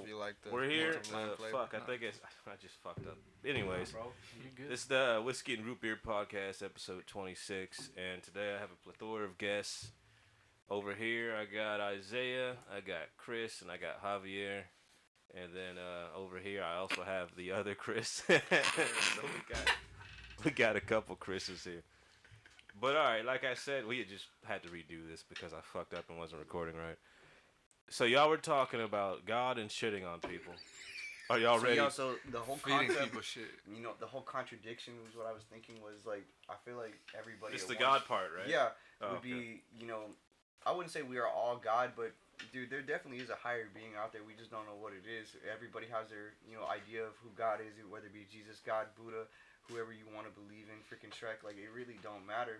So you like the we're here. flavor. I think I just fucked up. Anyways, bro, you good? this is the Whiskey and Root Beer podcast, episode 26, and today I have a plethora of guests. Over here, I got Isaiah, I got Chris, and I got Javier. And then over here, I also have the other Chris. So we got a couple Chris's here. But all right, like I said, we just had to redo this because I fucked up and wasn't recording right. So y'all were talking about God and shitting on people. Are y'all ready? Yeah, so the whole Feeding concept, people shit. you know, the whole contradiction was what I was thinking was like, I feel like everybody. It's at the once, God part, right? Yeah, Oh, would be, you know, I wouldn't say we are all God, but dude, there definitely is a higher being out there. We just don't know what it is. Everybody has their, you know, idea of who God is, whether it be Jesus, God, Buddha, whoever you want to believe in, freaking Shrek. Like, it really don't matter.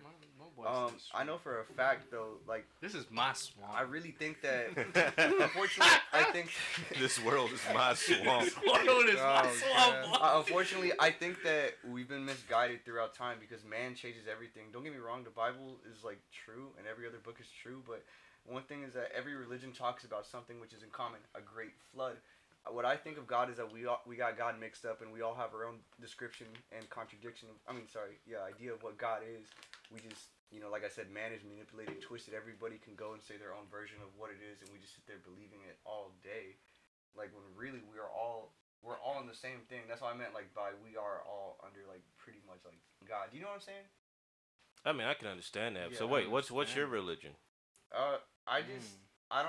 I know for a fact though, like, this is my swamp. I really think that, unfortunately, I think This world is my swamp. This world is my swamp. Unfortunately, I think that we've been misguided throughout time because man changes everything. Don't get me wrong, the Bible is like true and every other book is true, but one thing is that every religion talks about something which is in common, a great flood. What I think of God is that we got God mixed up and we all have our own description and idea of what God is. We just, you know, like I said, man is manipulated, twisted. Everybody can go and say their own version of what it is, and we just sit there believing it all day. Like, when really we're all in the same thing. That's what I meant, like, by we are all under, like, pretty much, like, God. Do you know what I'm saying? I mean, I can understand that. Yeah, So wait, what's your religion? I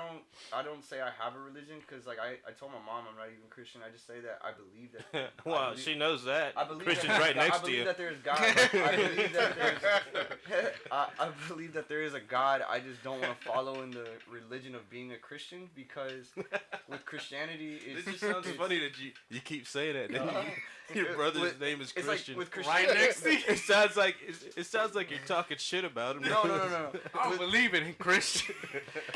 don't say I have a religion because, like, I told my mom I'm not even Christian. I just say that I believe that. Well, she knows that. I believe Christian's that, right next to you. I believe that there is God. I believe that there's. I believe that there is a God. I just don't want to follow in the religion of being a Christian because with Christianity, It just sounds funny that you keep saying that. Your brother's name is Christian. Like with Right next to you. It sounds like you're talking shit about him. No. I don't believe it in Christian.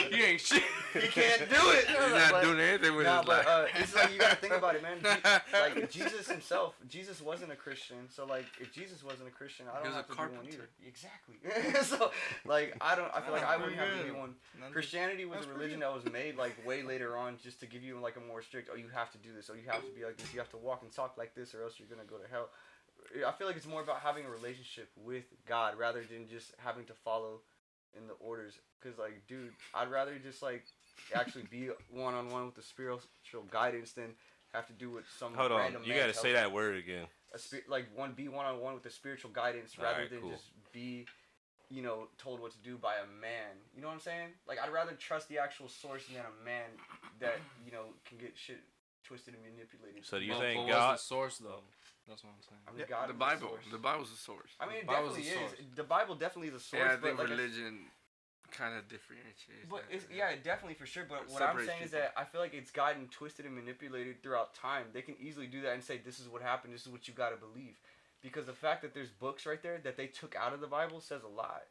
You ain't shit. You can't do it. He's not doing anything with his life. It's like you gotta think about it, man. Like Jesus himself, Jesus wasn't a Christian. So like, if Jesus wasn't a Christian, I don't have to be one either. Exactly. So like, I feel like I wouldn't have to be one. Christianity was a religion that was made like way later on just to give you like a more strict. Oh, you have to do this. Oh, you have to be like this. You have to walk and talk like this, or else you're gonna go to hell. I feel like it's more about having a relationship with God rather than just having to follow in the orders. Cause like, dude, I'd rather just like actually be one-on-one with the spiritual guidance than have to do with some Hold on, random you man gotta say telling that word again. Be one-on-one with the spiritual guidance rather Alright, than cool. just be, you know, told what to do by a man. You know what I'm saying? Like, I'd rather trust the actual source than a man that, you know, can get shit twisted and manipulated. So do you But think what's God? the source though? That's what I'm saying. I mean, God The is Bible. source. The Bible's the source. I mean, it Bible's definitely the is. source. The Bible definitely is a source. Yeah, I think but like religion kind of differentiates. But that. yeah, definitely for sure. But what I'm Separates saying is people. that I feel like it's gotten twisted and manipulated throughout time. They can easily do that and say this is what happened. This is what you got to believe, because the fact that there's books right there that they took out of the Bible says a lot.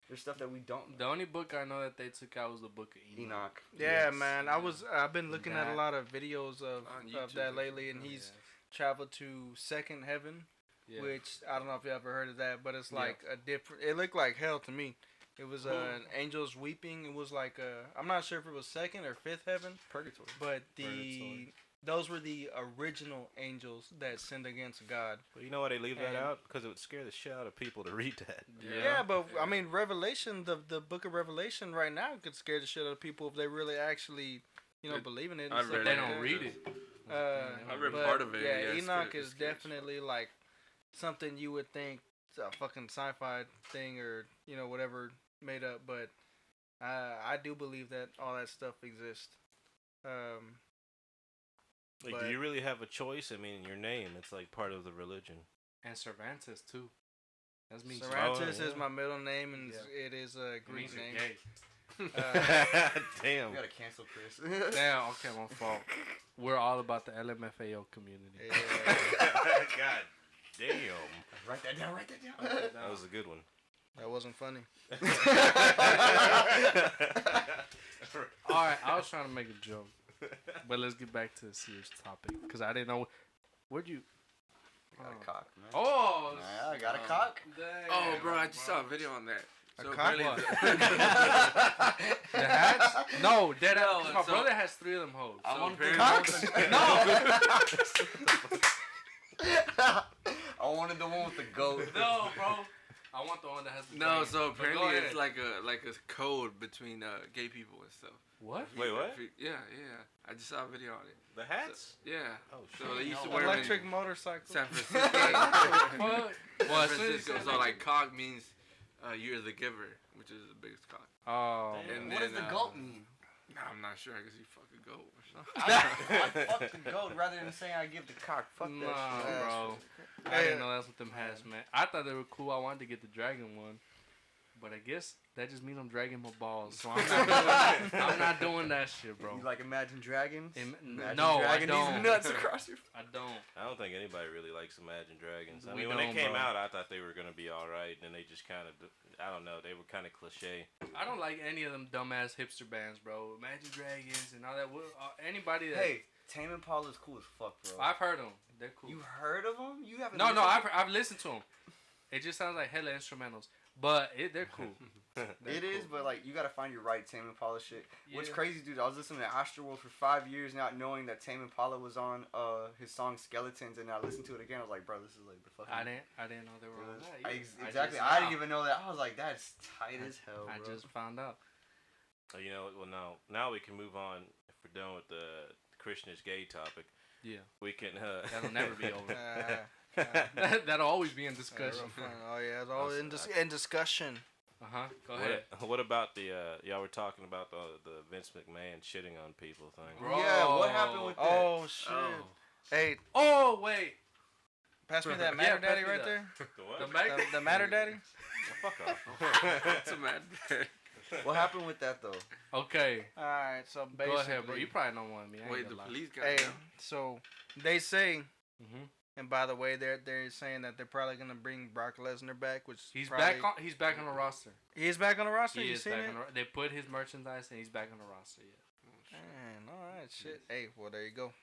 There's stuff that we don't know. The only book I know that they took out was the book of Enoch. Enoch. Yeah, man. I've been looking at a lot of videos of YouTube that lately, and he's traveled to second heaven, Yeah. which I don't know if you ever heard of that, but it's like a different. It looked like hell to me. It was angels weeping. It was like I'm not sure if it was second or fifth heaven, Purgatory. but Purgatory. those were the original angels that sinned against God. But you know why they leave that out? Because it would scare the shit out of people to read that. Yeah, but I mean, Revelation, the book of Revelation right now could scare the shit out of people if they really actually, you know, believe in it. I and read stuff They like don't that. read it. I read but, part of it. Yeah, it's Enoch good, is it's good. definitely like something you would think a fucking sci-fi thing or, you know, whatever made up, but I do believe that all that stuff exists. Like, But- do you really have a choice? I mean, your name, it's like part of the religion. And Cervantes too. That's me. Cervantes Oh, yeah. is my middle name, and Yeah. it is a It Greek means you're name. gay. Damn. We gotta cancel Chris. Damn, okay, my fault. We're all about the LMFAO community. Yeah. God damn. Write that down. Write that down. That was a good one. That wasn't funny. Alright, I was trying to make a joke. But let's get back to the serious topic. Because I didn't know. Where'd you. Got a cock, man. Oh! Yeah, I got a cock. Dang, Oh, bro, I just saw a video on that. A So cock? apparently The hats? No, dead No, ass. My so- brother has 3 of them hoes. I want the to cocks. No. I wanted the one with the goat. No, bro. I want the one that has the No, dragon. so But go apparently ahead. it's like a code between gay people and stuff. What? Wait, what? Yeah. I just saw a video on it. The hats? Yeah. Oh, So shit. they used to wear them Electric in motorcycle. San Francisco. Fuck. Well, San as soon as you Francisco. said So that- like cock means you're the giver, which is the biggest cock. Oh. Damn. And What does then, the goat mean? Nah, I'm not sure. I guess you fuck a goat or something. I fuck the goat rather than saying I give the cock. Fuck that Nah, shit. bro. I Hey, didn't know that's what them hats meant. I thought they were cool. I wanted to get the dragon one. But I guess that just means I'm dragging my balls. So I'm not doing that shit, bro. You like Imagine Dragons? Imagine No, dragging I don't. these nuts across your. I don't. I don't think anybody really likes Imagine Dragons. I We mean, when they don't, came bro. out, I thought they were gonna be all right, and then they just kind of, I don't know, they were kind of cliche. I don't like any of them dumbass hipster bands, bro. Imagine Dragons and all that. Anybody that Hey, Tame Impala is cool as fuck, bro. I've heard them. They're cool. You heard of them? You haven't? No, listened to- I've listened to them. It just sounds like hella instrumentals, but they're cool. It is, but like you gotta find your right Tame Impala shit. What's Yeah. crazy, dude? I was listening to Astroworld for 5 years, not knowing that Tame Impala was on his song Skeletons, and I listened to it again. I was like, bro, this is like the fucking. I didn't know they were on that. either. Exactly. just- I didn't even know that. I was like, that's tight as hell, bro. I just found out. You know, well now we can move on. If we're done with the Christian is gay topic, Yeah, we can. that'll never be over. Uh, That'll always be in discussion. Oh yeah, it's all in discussion. Go ahead. what about the y'all were talking about the Vince McMahon shitting on people thing? Bro. Yeah, what happened with that? Oh shit. Oh. Hey, Oh wait, pass me that Yeah, Matter pass Daddy me right that. there. The what? the mag- The Matter Daddy. Fuck off. That's a mad. What happened with that though? Okay, All right, so basically, go ahead, bro. You probably know more than me. I ain't Wait, gonna the lie. police got Hey, down. so they say, Mhm. and by the way, they're saying that they're probably gonna bring Brock Lesnar back, which He's probably, He's back on the roster. He's back on the roster. He You is seen back it? on the, They put his merchandise and he's back on the roster. Yeah. Man, all right, shit. Hey, well there you go.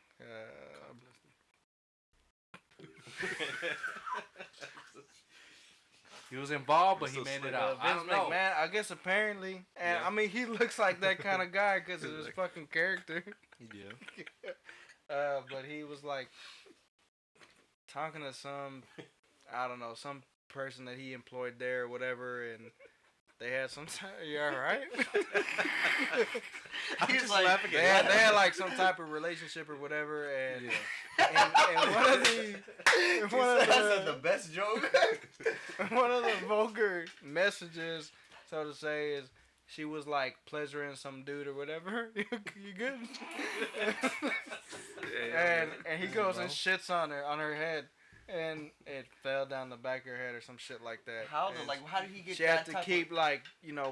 He was involved, but He's he so made slick. it out. I Vince don't know. McMahon, I guess apparently, and Yeah. I mean he looks like that kind of guy because of his fucking character. Yeah. But he was like talking to some, I don't know, some person that he employed there or whatever, and they had some. You all right? I'm He's just like, laughing they at had like some type of relationship or whatever, and and one of the That's the best joke. one of the vulgar messages, so to say, is she was like pleasuring some dude or whatever. You good? and he goes and shits on her head, and it fell down the back of her head or some shit like that. How And how did he get? she had that to type keep like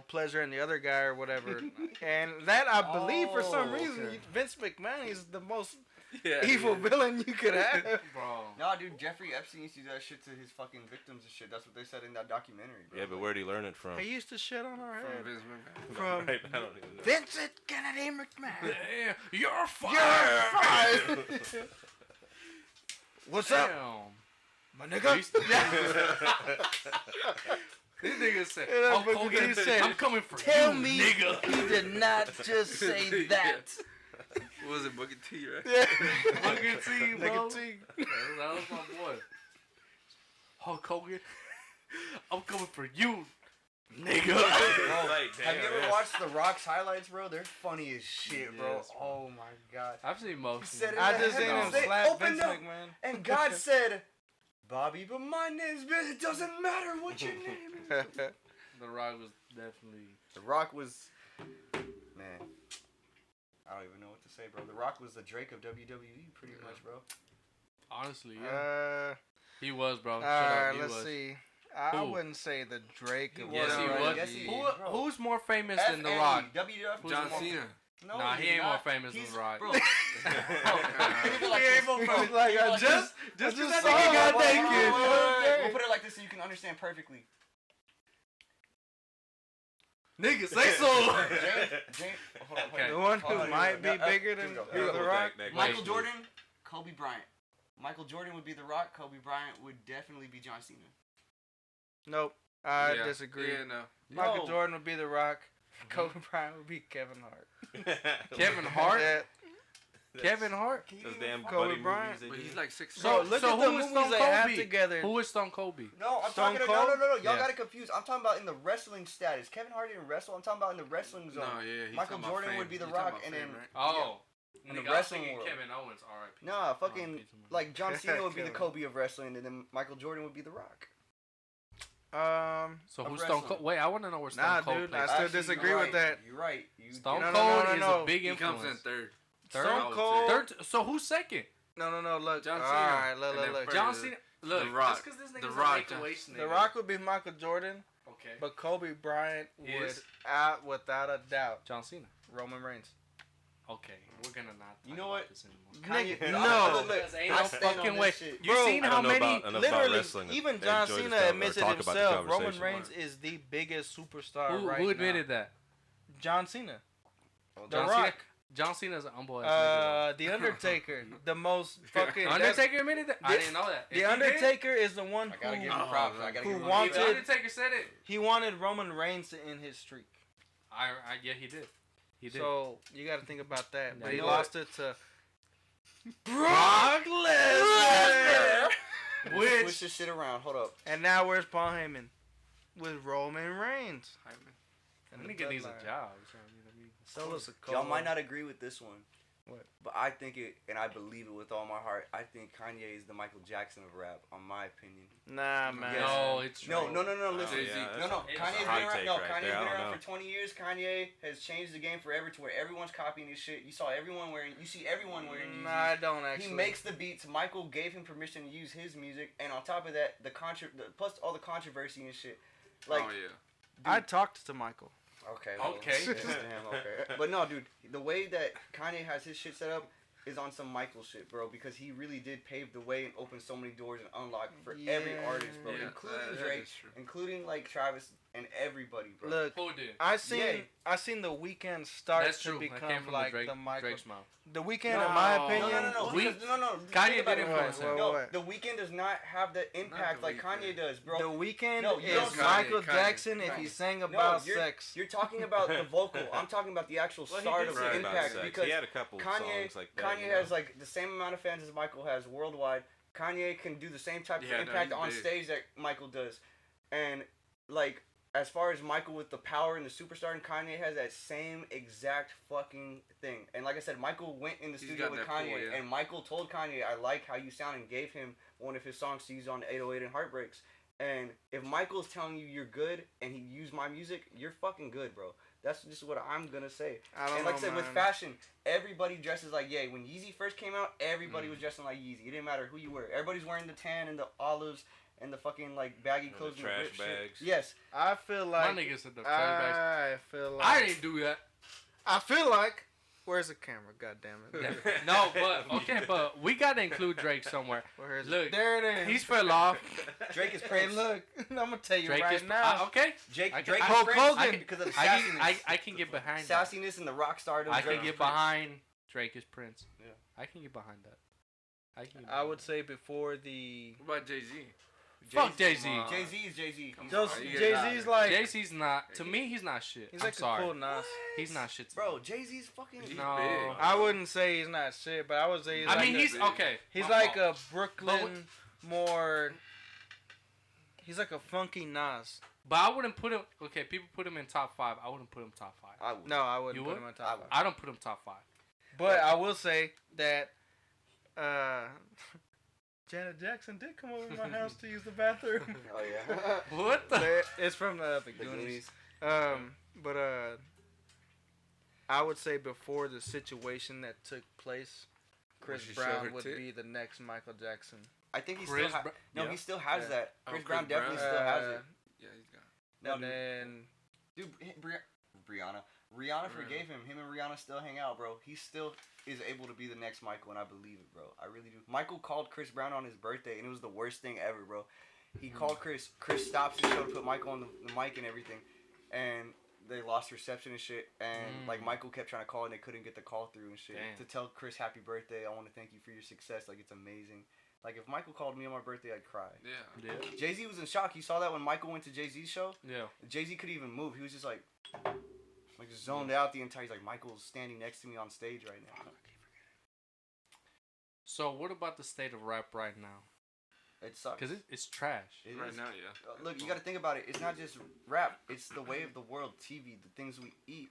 pleasuring the other guy or whatever, and that I believe for some Oh, reason okay. Vince McMahon is the most Yeah, evil yeah. villain you could have. Bro. No, dude, Jeffrey Epstein used to do that shit to his fucking victims and shit. That's what they said in that documentary, bro. Yeah, but where'd he learn it from? He used to shit on her From head. Vince McMahon. From Right, I don't even know. Vincent Kennedy McMahon. Damn, you're fired. You're fired. What's up, Damn. my nigga? These niggas said, Yeah, "Oh, but Hogan, he said, I'm coming for Tell you, me nigga." he did not just say that. What was it, Booker T, right? Yeah. Look at T, bro. Nigga T. That was my boy. Hulk Hogan, I'm coming for you, nigga. Bro, like, Have you ever damn, watched The Rock's highlights, bro? They're funny as shit, bro. Yes, bro. Oh my god. I've seen most He said of it them. I in just the seen him heavens. They slap opened Vince up, McMahon. and God said, "Bobby, but my name's Vince. It doesn't matter what your name is." The Rock was definitely. The Rock was, man. I don't even know what to say, bro. The Rock was the Drake of WWE, pretty much, bro. Honestly, yeah. He was, bro. All Shut right, up, he let's was. see. I Who? wouldn't say the Drake. of Yes, he WWE. was. Yes, he Who, is, bro. who's more famous than The F.A., Rock? WWF. Who's John more- Cena. No, Nah, he ain't not. more famous than He's- The Rock. Bro. He ain't more famous. Like, I just just that that nigga nigga got got naked. naked. We'll put it like this so you can understand perfectly. Nigga, say so. James, hold on, Okay. The one Hold who on, might be here we go. bigger Here than we go. The Here we go. Rock. Michael Wait. Jordan, Kobe Bryant. Michael Jordan would be The Rock. Kobe Bryant would definitely be John Cena. Nope. I Yeah. disagree. Yeah, no. Michael Jordan would be The Rock. Kobe Bryant would be Kevin Hart. Kevin Hart. Yeah. Kevin Hart. Those damn Kobe buddy Bryant. movies they But do. he's like 6'6". Bro, look so at the who is movies Stone they have Kobe? together. Who is Stone Kobe? No, I'm Stone talking. Cold? No. Y'all Yeah. got it confused. I'm talking about in the wrestling status. Kevin Hart didn't wrestle. I'm talking about in the wrestling zone. No, yeah. He's Michael talking about Jordan fame. would be The He's talking Rock, about and fame, then- right? Oh. In the Nigga, I was wrestling thinking world. Kevin Owens, R.I.P. Nah, fucking like John Cena would be the Kevin. Kobe of wrestling, and then Michael Jordan would be The Rock. So Of who's Stone wrestling. Cold? Wait, I want to know where Stone Nah, Cold dude, plays. I still disagree you're with right. that. You're right. You Stone No, Cold no, is no. a big He influence. comes in third. Third? Stone Cold. Third. So who's second? No. Look. John All Cena. right, look. And then first. John Cena. Look, The Rock. just because this The nigga's Rock, a make-a-wish John- nigga. The Rock would be Michael Jordan, Okay. but Kobe Bryant would, Is? without a doubt, John Cena. Roman Reigns. Okay, we're gonna not. You talk know about what? This anymore. Nigga, Kanye- no. Look, Because ain't I no stand on fucking this way. shit. You Bro, seen I how don't know many? about- enough about Literally, wrestling even to John enjoy this Cena conver- or admits it talk about the himself. Roman conversation. Reigns is the biggest superstar Who, right who admitted now. that? John Cena. The John Rock. Cena. John Cena's an humble ass The Undertaker. The most nigga. fucking. though. Undertaker admitted that. I the- didn't know that. If The he did, Undertaker is the one I gotta give who him props. I gotta who give him wanted- If the Undertaker said it. he wanted Roman Reigns to end his streak. Yeah, he did. He did. So you got to think about that. But Yeah, he you know lost it to Brock Lesnar. Switch Which this shit around. Hold up. And now where's Paul Heyman? With Roman Reigns. that nigga needs a job. So, I mean, So does Y'all might not agree with this one. What? But I think it, and I believe it with all my heart. I think Kanye is the Michael Jackson of rap, on my opinion. Nah, man. Yes. No, it's No, true. Listen, yeah, no. that's a Kanye's been hot around. take No, right Kanye's there. I been don't around know. for 20 years. Kanye has changed the game forever to where everyone's copying his shit. You saw everyone wearing. You see everyone wearing. Yeezys. Nah, I don't actually. He makes the beats. Michael gave him permission to use his music, and on top of that, plus all the controversy and shit. Like, Oh yeah. I talked to Michael. okay, Okay. damn, okay. But no, dude, the way that Kanye has his shit set up is on some Michael shit, bro, because he really did pave the way and open so many doors and unlock for every Yeah. artist, bro, Yeah, including that Drake, is true. including like Travis and everybody, bro. Look, Who did? I seen Yeah. the Weeknd start That's to true. That came become from like the Drake, the Michael. Drake's mouth. The Weeknd, No, in my no, opinion, No. We- Because, no. Kanye think about did it. influence him. No, Wait. the Weeknd does not have the impact The like Kanye Weeknd. does, bro. The Weeknd No, you is don't- Michael Kanye, Jackson if Kanye. he sang No, about you're- sex. You're talking about the vocal. I'm talking about the actual Well, he start did of sing the about impact sex. because He had a couple Kanye, songs like that. Kanye you know? has like the same amount of fans as Michael has worldwide. Kanye can do the same type Yeah, of no, impact he's on big. stage that Michael does, and like as far as Michael with the power and the superstar, and Kanye has that same exact fucking thing. And like I said, Michael went in the He's studio got with that pull, Kanye, yeah. and Michael told Kanye, "I like how you sound," and gave him one of his songs to use on 808 and Heartbreaks. And if Michael's telling you you're good and he used my music, you're fucking good, bro. That's just what I'm gonna say. I don't And like know, I said, with man. fashion, everybody dresses like Ye. When Yeezy first came out, everybody was dressing like Yeezy. It didn't matter who you were. Everybody's wearing the tan and the olives and the fucking like baggy And the clothes and trash ripped shit. bags. Yes. I feel My like nigga said the trash bags. I feel like I didn't do that. I feel like where's the camera? God damn it! No, but okay, but we gotta include Drake somewhere. Where is Look, it? There it is. He's fell off. Drake is Hey, Prince. look, I'm gonna tell you Drake right is now. okay. Drake I can- Drake I- is Hulk Prince Hogan. because of the I sassiness. can get behind that. Sassiness and the rock stardom. I Drake can is get Prince. behind Drake is Prince. Yeah. I can get behind that. I would say before the What about Jay Z? Fuck Jay-Z. Jay-Z is Jay-Z. Come Just on, you Jay got Z's it. like Jay-Z's not. To me, he's not shit. he's I'm like sorry. a cool Nas. He's not shit. To Bro, me. Jay-Z's fucking... He's No. big. I wouldn't say he's not shit, but I would say he's I like mean, a, he's big. okay. he's My like fault. a Brooklyn more. He's like a funky Nas. But I wouldn't put him. Okay, people put him in top 5. I wouldn't put him top 5. I would. No, I wouldn't You put would? him on I top would. five. I don't put him top 5. But I will say that Janet Jackson did come over to my house to use the bathroom. Oh, yeah. What the? It's from the The Goonies. Goonies. But I would say before the situation that took place, Chris When she showed Brown her would tit? be the next Michael Jackson. I think he Chris still Br- No, yeah. he still has Yeah. that. Oh, Chris Chris Brown definitely Brown? still has it. Yeah, he's got. No, And then dude, Rihanna forgave him. Him and Rihanna still hang out, bro. He still is able to be the next Michael, and I believe it, bro. I really do. Michael called Chris Brown on his birthday, and it was the worst thing ever, bro. He called Chris. Chris stops the show to put Michael on the mic and everything, and they lost reception and shit. And like Michael kept trying to call, and they couldn't get the call through and shit. Damn. To tell Chris happy birthday, I want to thank you for your success. Like, it's amazing. Like if Michael called me on my birthday, I'd cry. Yeah. Yeah. Jay-Z was in shock. You saw that when Michael went to Jay-Z's show. Yeah. Jay-Z couldn't even move. He was just like just zoned out the entire. He's like, Michael's standing next to me on stage right now. So what about the state of rap right now? It sucks. Because it's trash. It Right is. now, yeah. Look, you got to think about it. It's not just rap. It's the way of the world, TV, the things we eat,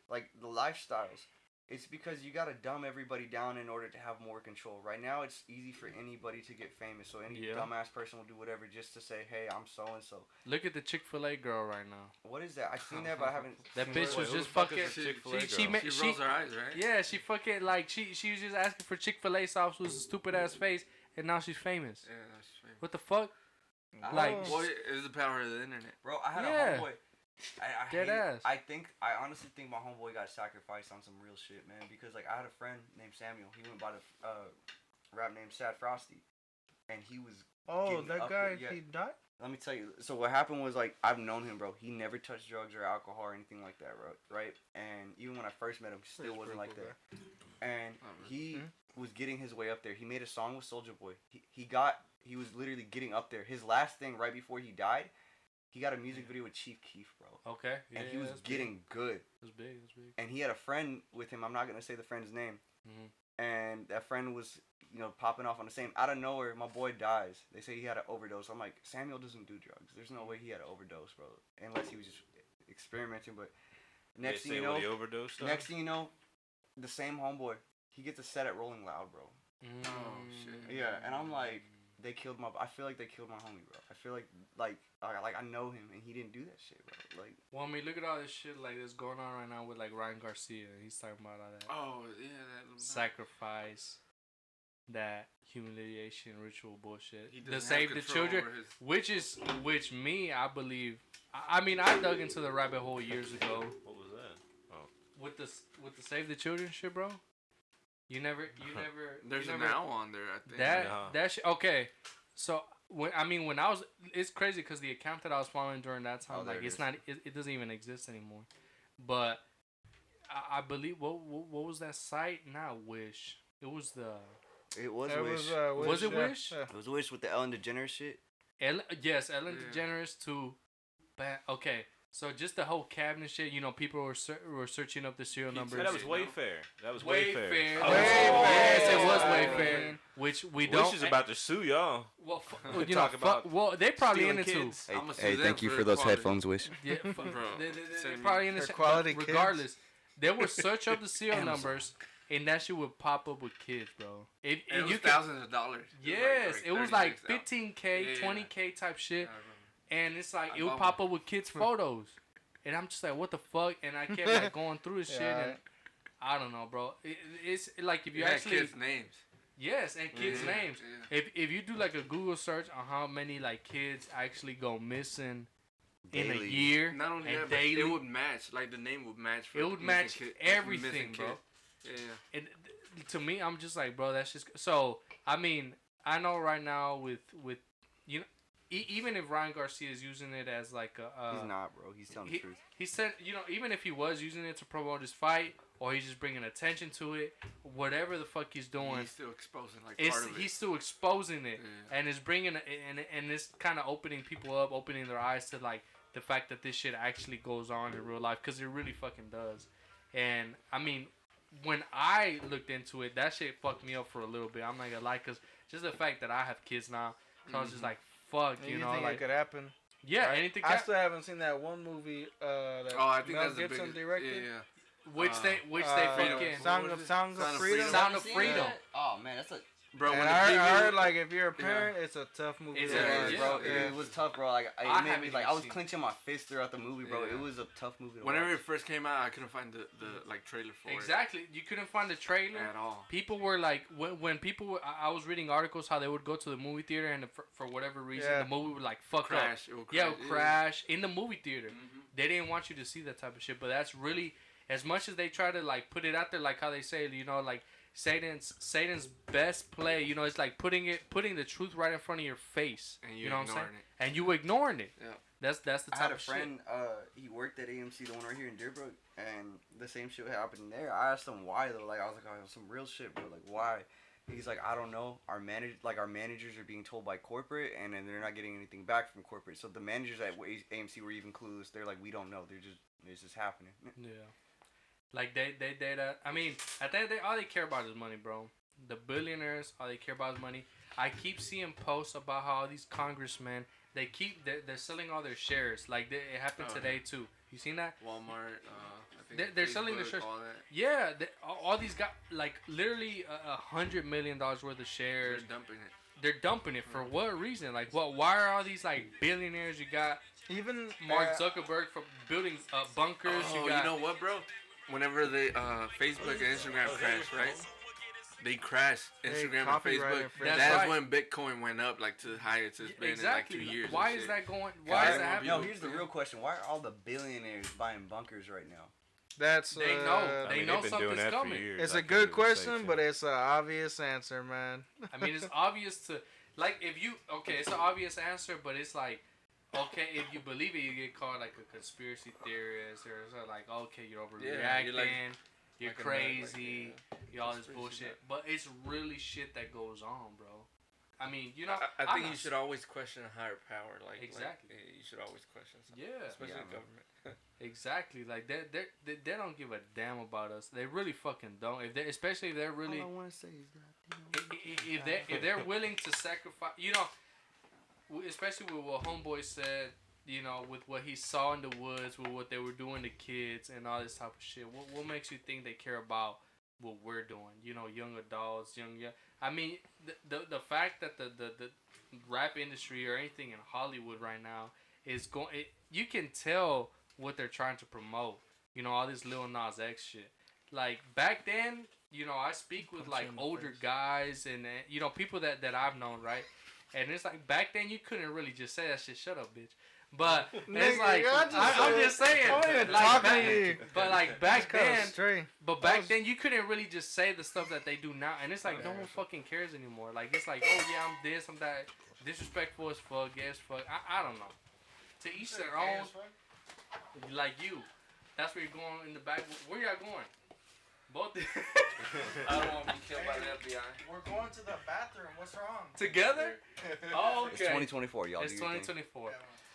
like the lifestyles. It's because you got to dumb everybody down in order to have more control. Right now, it's easy for anybody to get famous. So any dumbass person will do whatever just to say, hey, I'm so-and-so. Look at the Chick-fil-A girl right now. What is that? I've seen that, but I haven't That seen bitch what- was who just the fuck fucking. is a Chick-fil-A She girl? She rolls her eyes, right? Yeah, she fucking like she was just asking for Chick-fil-A sauce with a stupid ass face, and now she's famous. Yeah, that's famous. What the fuck? I Like- don't- Well, it's the power of the internet. Bro, I had Yeah. a homeboy. I Dead hate it. ass. I honestly think my homeboy got sacrificed on some real shit, man. Because like I had a friend named Samuel. He went by the rap name Sad Frosty, and he was. Oh, getting that up guy, there, yeah. he died? Let me tell you. So what happened was like I've known him, bro. He never touched drugs or alcohol or anything like that, bro. Right? And even when I first met him, he still That's wasn't like pretty that. cool, And Oh, really? he Mhm. was getting his way up there. He made a song with Soulja Boy. He was literally getting up there. His last thing right before he died, he got a music video with Chief Keef, bro. Okay. Yeah, And he was that's getting good. Big. That's big. That's big. And he had a friend with him. I'm not gonna say the friend's name. Mhm. And that friend was, popping off on the same. Out of nowhere, my boy dies. They say he had an overdose. I'm like, Samuel doesn't do drugs. There's no way he had an overdose, bro. Unless he was just experimenting. But next thing you know, he overdosed on? next thing you know, the same homeboy, he gets a set at Rolling Loud, bro. Oh, shit. Yeah, and I'm like, they killed my. I feel like they killed my homie, bro. I feel like I know him, and he didn't do that shit, bro. Like, Well, I mean, look at all this shit like that's going on right now with like Ryan Garcia. He's talking about all that Oh, yeah. That sacrifice, that humiliation ritual bullshit. He To doesn't save have the control children, over his- which me, I believe. I mean, I dug into the rabbit hole years ago What was that? with the Save the Children shit, bro. You never. There's you a never, now on there, I think. That Yeah. that shit. Okay, so when I was, it's crazy because the account that I was following during that time, Oh, there like it it's is. not, it doesn't even exist anymore. But I believe what was that site? Not Wish. It was the it was It Wish. Was it yeah, Wish? yeah. It was Wish with the Ellen DeGeneres shit. Ellen Yeah. DeGeneres to, okay. So just the whole cabinet shit. People were searching up the serial Pizza numbers. Hey, that was you Wayfair. That was Wayfair. Wayfair. Oh, Wayfair. yes, it was Oh, Wayfair. man. Which we don't. Wish is about to sue y'all. Well, Talk about well, they probably in stealing it too. kids. I'ma sue them for quality. Wish. Yeah, Bro, they're send me probably in their the quality but kids. regardless. They would search up the serial Amazon. numbers, and that shit would pop up with kids, bro. And it And was you can, thousands of dollars. yes, it was like 36,000. 15K, Yeah. 20K type shit, I remember. and it's like I it would bought pop up with kids' photos, and I'm just like, what the fuck? And I kept like going through this shit, Yeah, and I don't know, bro. It's like if you It had actually, kids' names. yes, and kids' Mhm. names. Yeah. If you do like a Google search on how many like kids actually go missing in a Daily. year Not only and that, but daily, it would match. Like the name would match. For it would missing match kid- everything, missing bro. kid. Yeah. And to me, I'm just like, bro, that's just so. I mean, I know right now with even if Ryan Garcia is using it as like a, He's not, bro. He's telling the truth. he said, even if he was using it to promote his fight or he's just bringing attention to it, whatever the fuck he's doing, He's still exposing like it's part of it. he's still exposing it, Yeah. and it's bringing and it's kind of opening people up, opening their eyes to like the fact that this shit actually goes on in real life, because it really fucking does. And I mean, when I looked into it, that shit fucked me up for a little bit. I'm not gonna lie, cause just the fact that I have kids now, so I was just like, fuck, And you you know, think like it could happen? yeah, I- anything. I still haven't seen that one movie that Oh, I think Mel that's the Gibson biggest. directed. Yeah. which they Freedom. fucking Song What of was it? Songs of Sound of Freedom. Freedom. Sound of Freedom. Oh man, that's a Bro, And when I the heard people, like if you're a parent, it's a tough movie It's to a- watch. yeah, bro. Yeah. It was tough, bro. Like I it made haven't me like even I was seen it. clenching my fist throughout the movie, bro. Yeah. It was a tough movie to whenever watch. it first came out, I couldn't find the like trailer for Exactly, you couldn't find the it trailer. at all. People were like, when people were, I was reading articles how they would go to the movie theater and for whatever reason Yeah. the movie would like fuck up. Crash. It would crash. Yeah, it would crash in the movie theater. Mhm. They didn't want you to see that type of shit, but that's really, as much as they try to like put it out there, like how they say, like Satan's best play, it's like putting the truth right in front of your face. And You know what I'm saying? ignoring it. And you ignoring it. Yeah. That's the I type had a of friend. He worked at AMC, the one right here in Deerbrook, and the same shit happened there. I asked him why though. Like I was like, oh, some real shit, bro. Like why? He's like, I don't know. Our managers are being told by corporate, and then they're not getting anything back from corporate. So the managers at AMC were even clueless. They're like, we don't know. It's just happening. Yeah. Like they I mean, at the end of the day, all they care about is money, bro. The billionaires, all they care about is money. I keep seeing posts about how all these congressmen, they're selling all their shares. Like it happened today too. You seen that? Walmart. I think They're selling their shares. all that. Yeah, all these guys, like literally $100 million worth of shares. They're dumping it. They're dumping it for what reason? Like what? Why are all these like billionaires? You got Even Mark Zuckerberg for building bunkers. Oh, you got. know what, bro? Whenever they Facebook and Instagram crash, right? They crash Instagram and copyright Facebook. infringement. That's That's right. when Bitcoin went up like to the highest it's been Exactly. in like 2 years. Why and is shit. that going? Why is that happening? Yo, here's the real question. Why are all the billionaires buying bunkers right now? that's They know. I mean, know they've been doing something's that coming. for years. it's I a can't good even say question, shit. but it's an obvious answer, man. I mean, it's obvious to like if you it's an obvious answer, but it's like okay, if you believe it, you get called like a conspiracy theorist or so like okay, you're overreacting, you're like a nut, crazy, you're all this conspiracy bullshit. nut. But it's really shit that goes on, bro. I mean, you know, I I'm think not- you should always question a higher power. Exactly. You should always question something. Yeah. Especially the government. Exactly. Like they don't give a damn about us. They really fucking don't. Especially if they're really All I want to say is that if they're willing to sacrifice, you know, especially with what Homeboy said, you know, with what he saw in the woods, with what they were doing to kids and all this type of shit. What makes you think they care about what we're doing? You know, young adults, young. I mean, the fact that the rap industry or anything in Hollywood right now is going. You can tell what they're trying to promote. You know, all this Lil Nas X shit. Like back then, you know, I speak with like older guys and you know people that I've known, right? And it's like back then you couldn't really just say that shit. Shut up, bitch. But it's Nigga, like I'm just saying. I ain't even like, talking back, to you. But like back then, straight. but back then you couldn't really just say the stuff that they do now, and it's like no one fucking cares anymore. Like it's like oh yeah, I'm this, I'm that, disrespectful as fuck, gay as fuck. I don't know. To each their own. Like you, that's where you're going in the back. Where y'all going? Both I don't want to be killed by the FBI. We're going to the bathroom. What's wrong? together? Oh, it's okay. 2024, y'all. It's do your thing. 2024.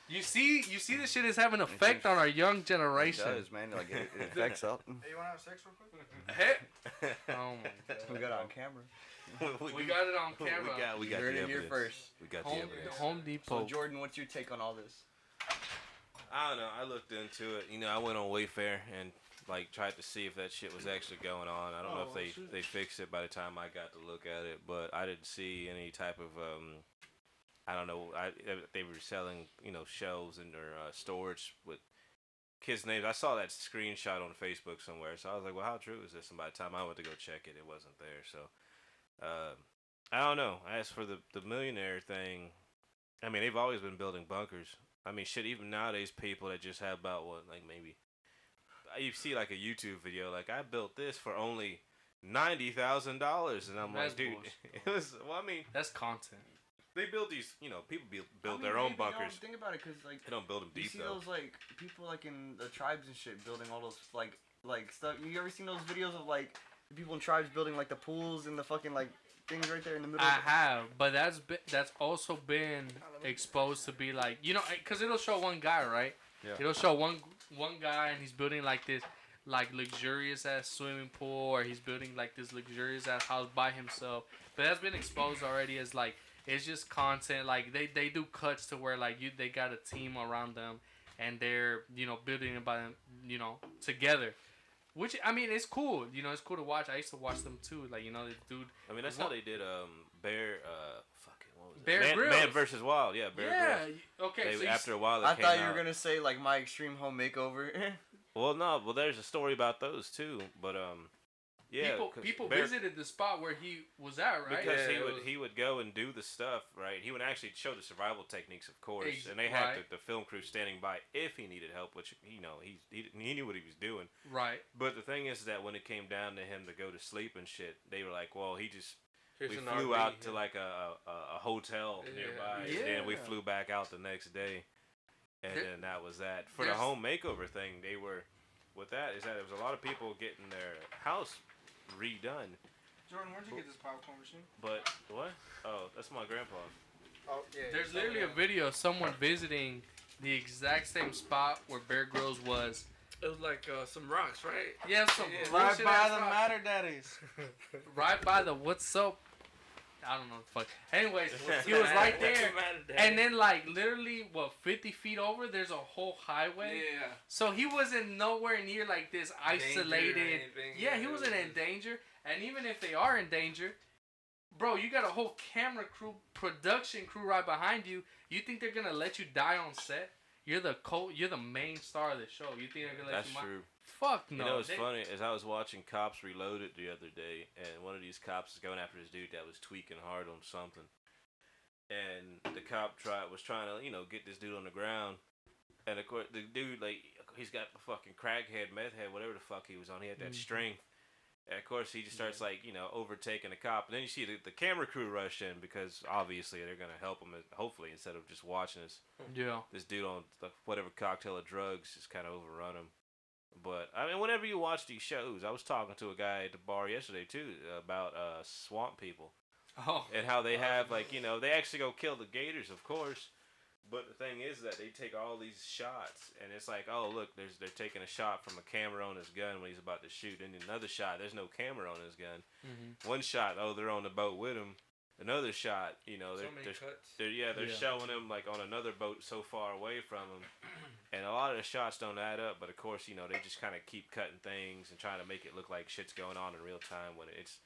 You see this shit is having an effect on our young It generation. does, man. Like it affects up. Hey, you want to have sex real quick? Hey. Oh my god. We got it on camera. We got it on camera. We You got heard the it here evidence. first. We got the Home, evidence. Home Depot. So Jordan, what's your take on all this? I don't know. I looked into it. You know, I went on Wayfair and like tried to see if that shit was actually going on. I don't know if they fixed it by the time I got to look at it, but I didn't see any type of I don't know. They were selling shelves in their storage with kids' names. I saw that screenshot on Facebook somewhere, so I was like, well, how true is this? And by the time I went to go check it, it wasn't there. So I don't know. As for the millionaire thing, I mean, they've always been building bunkers. I mean, shit, even nowadays, people that just have about maybe you see like a YouTube video, like I built this for only $90,000, and I'm That's like, dude, bullshit, it was. Well, I mean, That's content. they build these, people build their own bunkers. Think about it, cause like They don't build them you deep see though. those like people like in the tribes and shit building all those like stuff. You ever seen those videos of like the people in tribes building like the pools and the fucking like things right there in the middle? I have, but that's also been exposed to be like because it'll show one guy, right? Yeah. It'll show one guy and he's building like this like luxurious ass swimming pool, or he's building like this luxurious ass house by himself. But that's been exposed already as like it's just content. Like they do cuts to where like they got a team around them and they're building it by them together. Which I mean, it's cool. It's cool to watch. I used to watch them too. Like this dude. I mean, that's how they did Bear. Fucking what was it? Bear Man, Grylls. Man versus Wild. Yeah, Bear Grylls. Okay. So After a while, I came thought you were out. gonna say like My Extreme Home Makeover. Well, no. Well, there's a story about those too. But yeah. people Bear, visited the spot where he was at, right? because Yeah, he would go and do the stuff, right? He would actually show the survival techniques, of course, and they Right. had the film crew standing by if he needed help, which he knew what he was doing. Right. But the thing is that when it came down to him to go to sleep and shit, they were like, well, we Here's an flew RV, out to yeah. like a hotel Yeah. nearby, Yeah. and then we flew back out the next day, and There- then that was that. For the there's- home makeover thing, they were with that is that there was a lot of people getting their house redone. Jordan, where'd you get this popcorn machine? But what? Oh, that's my grandpa. Oh yeah. There's literally a video of someone visiting the exact same spot where Bear Grylls was. It was like some rocks, right? Yeah, some Right bullshit by ass the rock. Matter Daddies. Right by the what's up? I don't know the fuck. Anyways, he was right there. And then like literally 50 feet over, there's a whole highway. Yeah. So he wasn't nowhere near like this isolated. anything, Yeah, he yeah, wasn't in danger. And even if they are in danger, bro, you got a whole camera crew, production crew right behind you. You think they're gonna let you die on set? You're the main star of the show. You think they're gonna let That's you? true. Fuck no. You know what's funny is I was watching Cops Reloaded the other day, and one of these cops was going after this dude that was tweaking hard on something, and the cop was trying to get this dude on the ground, and of course the dude he's got the fucking crackhead, meth head, whatever the fuck he was on. He had that strength, and of course he just starts overtaking the cop, and then you see the camera crew rush in because obviously they're gonna help him, hopefully, instead of just watching this dude on whatever cocktail of drugs just kind of overrun him. But I mean, whenever you watch these shows, I was talking to a guy at the bar yesterday too about swamp people and how they have they actually go kill the gators, of course. But the thing is that they take all these shots, and it's like, oh look, they're taking a shot from a camera on his gun when he's about to shoot, and another shot, there's no camera on his gun. Mm-hmm. One shot, oh they're on the boat with him. Another shot, they're showing him like on another boat so far away from him, and a lot of the shots don't add up. But of course, they just kind of keep cutting things and trying to make it look like shit's going on in real time when it's,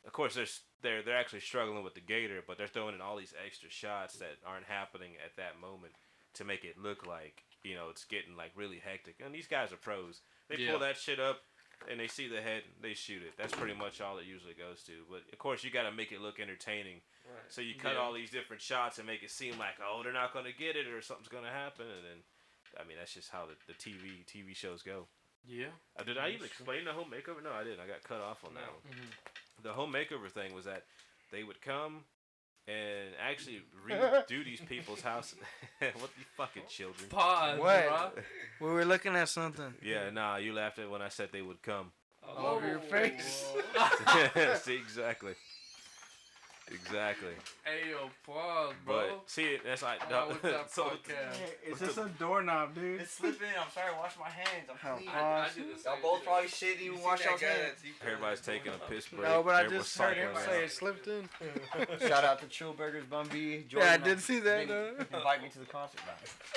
of course, they're actually struggling with the gator, but they're throwing in all these extra shots that aren't happening at that moment to make it look like it's getting like really hectic. And these guys are pros. They pull that shit up. And they see the head, they shoot it. That's pretty much all it usually goes to. But of course, you got to make it look entertaining. Right. So you cut all these different shots and make it seem like, oh, they're not going to get it or something's going to happen. And then, I mean, that's just how the TV shows go. Yeah. Did I even explain the home makeover? No, I didn't. I got cut off on that one. Mm-hmm. The home makeover thing was that they would come and actually redo these people's houses. What the fucking children? Pause, What? We were looking at something. Yeah, nah, you laughed at when I said they would come. All over your face. See, exactly. Hey, yo, pause, bro. But see, that's like What's that so podcast? It's just a doorknob, dude. It's slipping. I'm sorry. Wash my hands. I'm clean. I do the same Y'all both shit. probably shit. Even wash y'all's hands. everybody's taking a piss break. No, but I Everyone's just heard him cycling say around. it slipped in. Shout out to Chill Burgers, Bun B. Yeah, I Jordan, did see that. Invite me to the concert.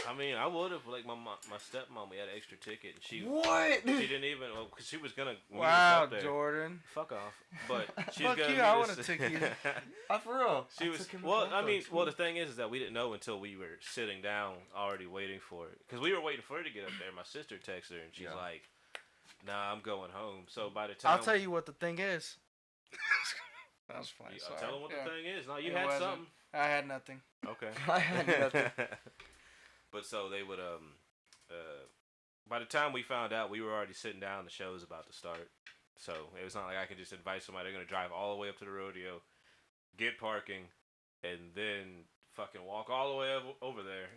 I mean, I would have, like my stepmom. We had an extra ticket, and she What? didn't even, because she was gonna meet us Wow, up there. Jordan. Fuck off. But she was Fuck gonna you, meet I us- would've took you. For real. She was the thing is that we didn't know until we were sitting down already waiting for it, because we were waiting for her to get up there. My sister texted her and she's like, "Nah, I'm going home." So by the time I'll tell you what the thing is. That was funny. Sorry. tell them what Yeah. the thing is. No, you It had wasn't. something. I had nothing. Okay. I had nothing. But so they would by the time we found out, we were already sitting down. The show was about to start, so it was not like I could just invite somebody. They're gonna drive all the way up to the rodeo, get parking, and then fucking walk all the way over there,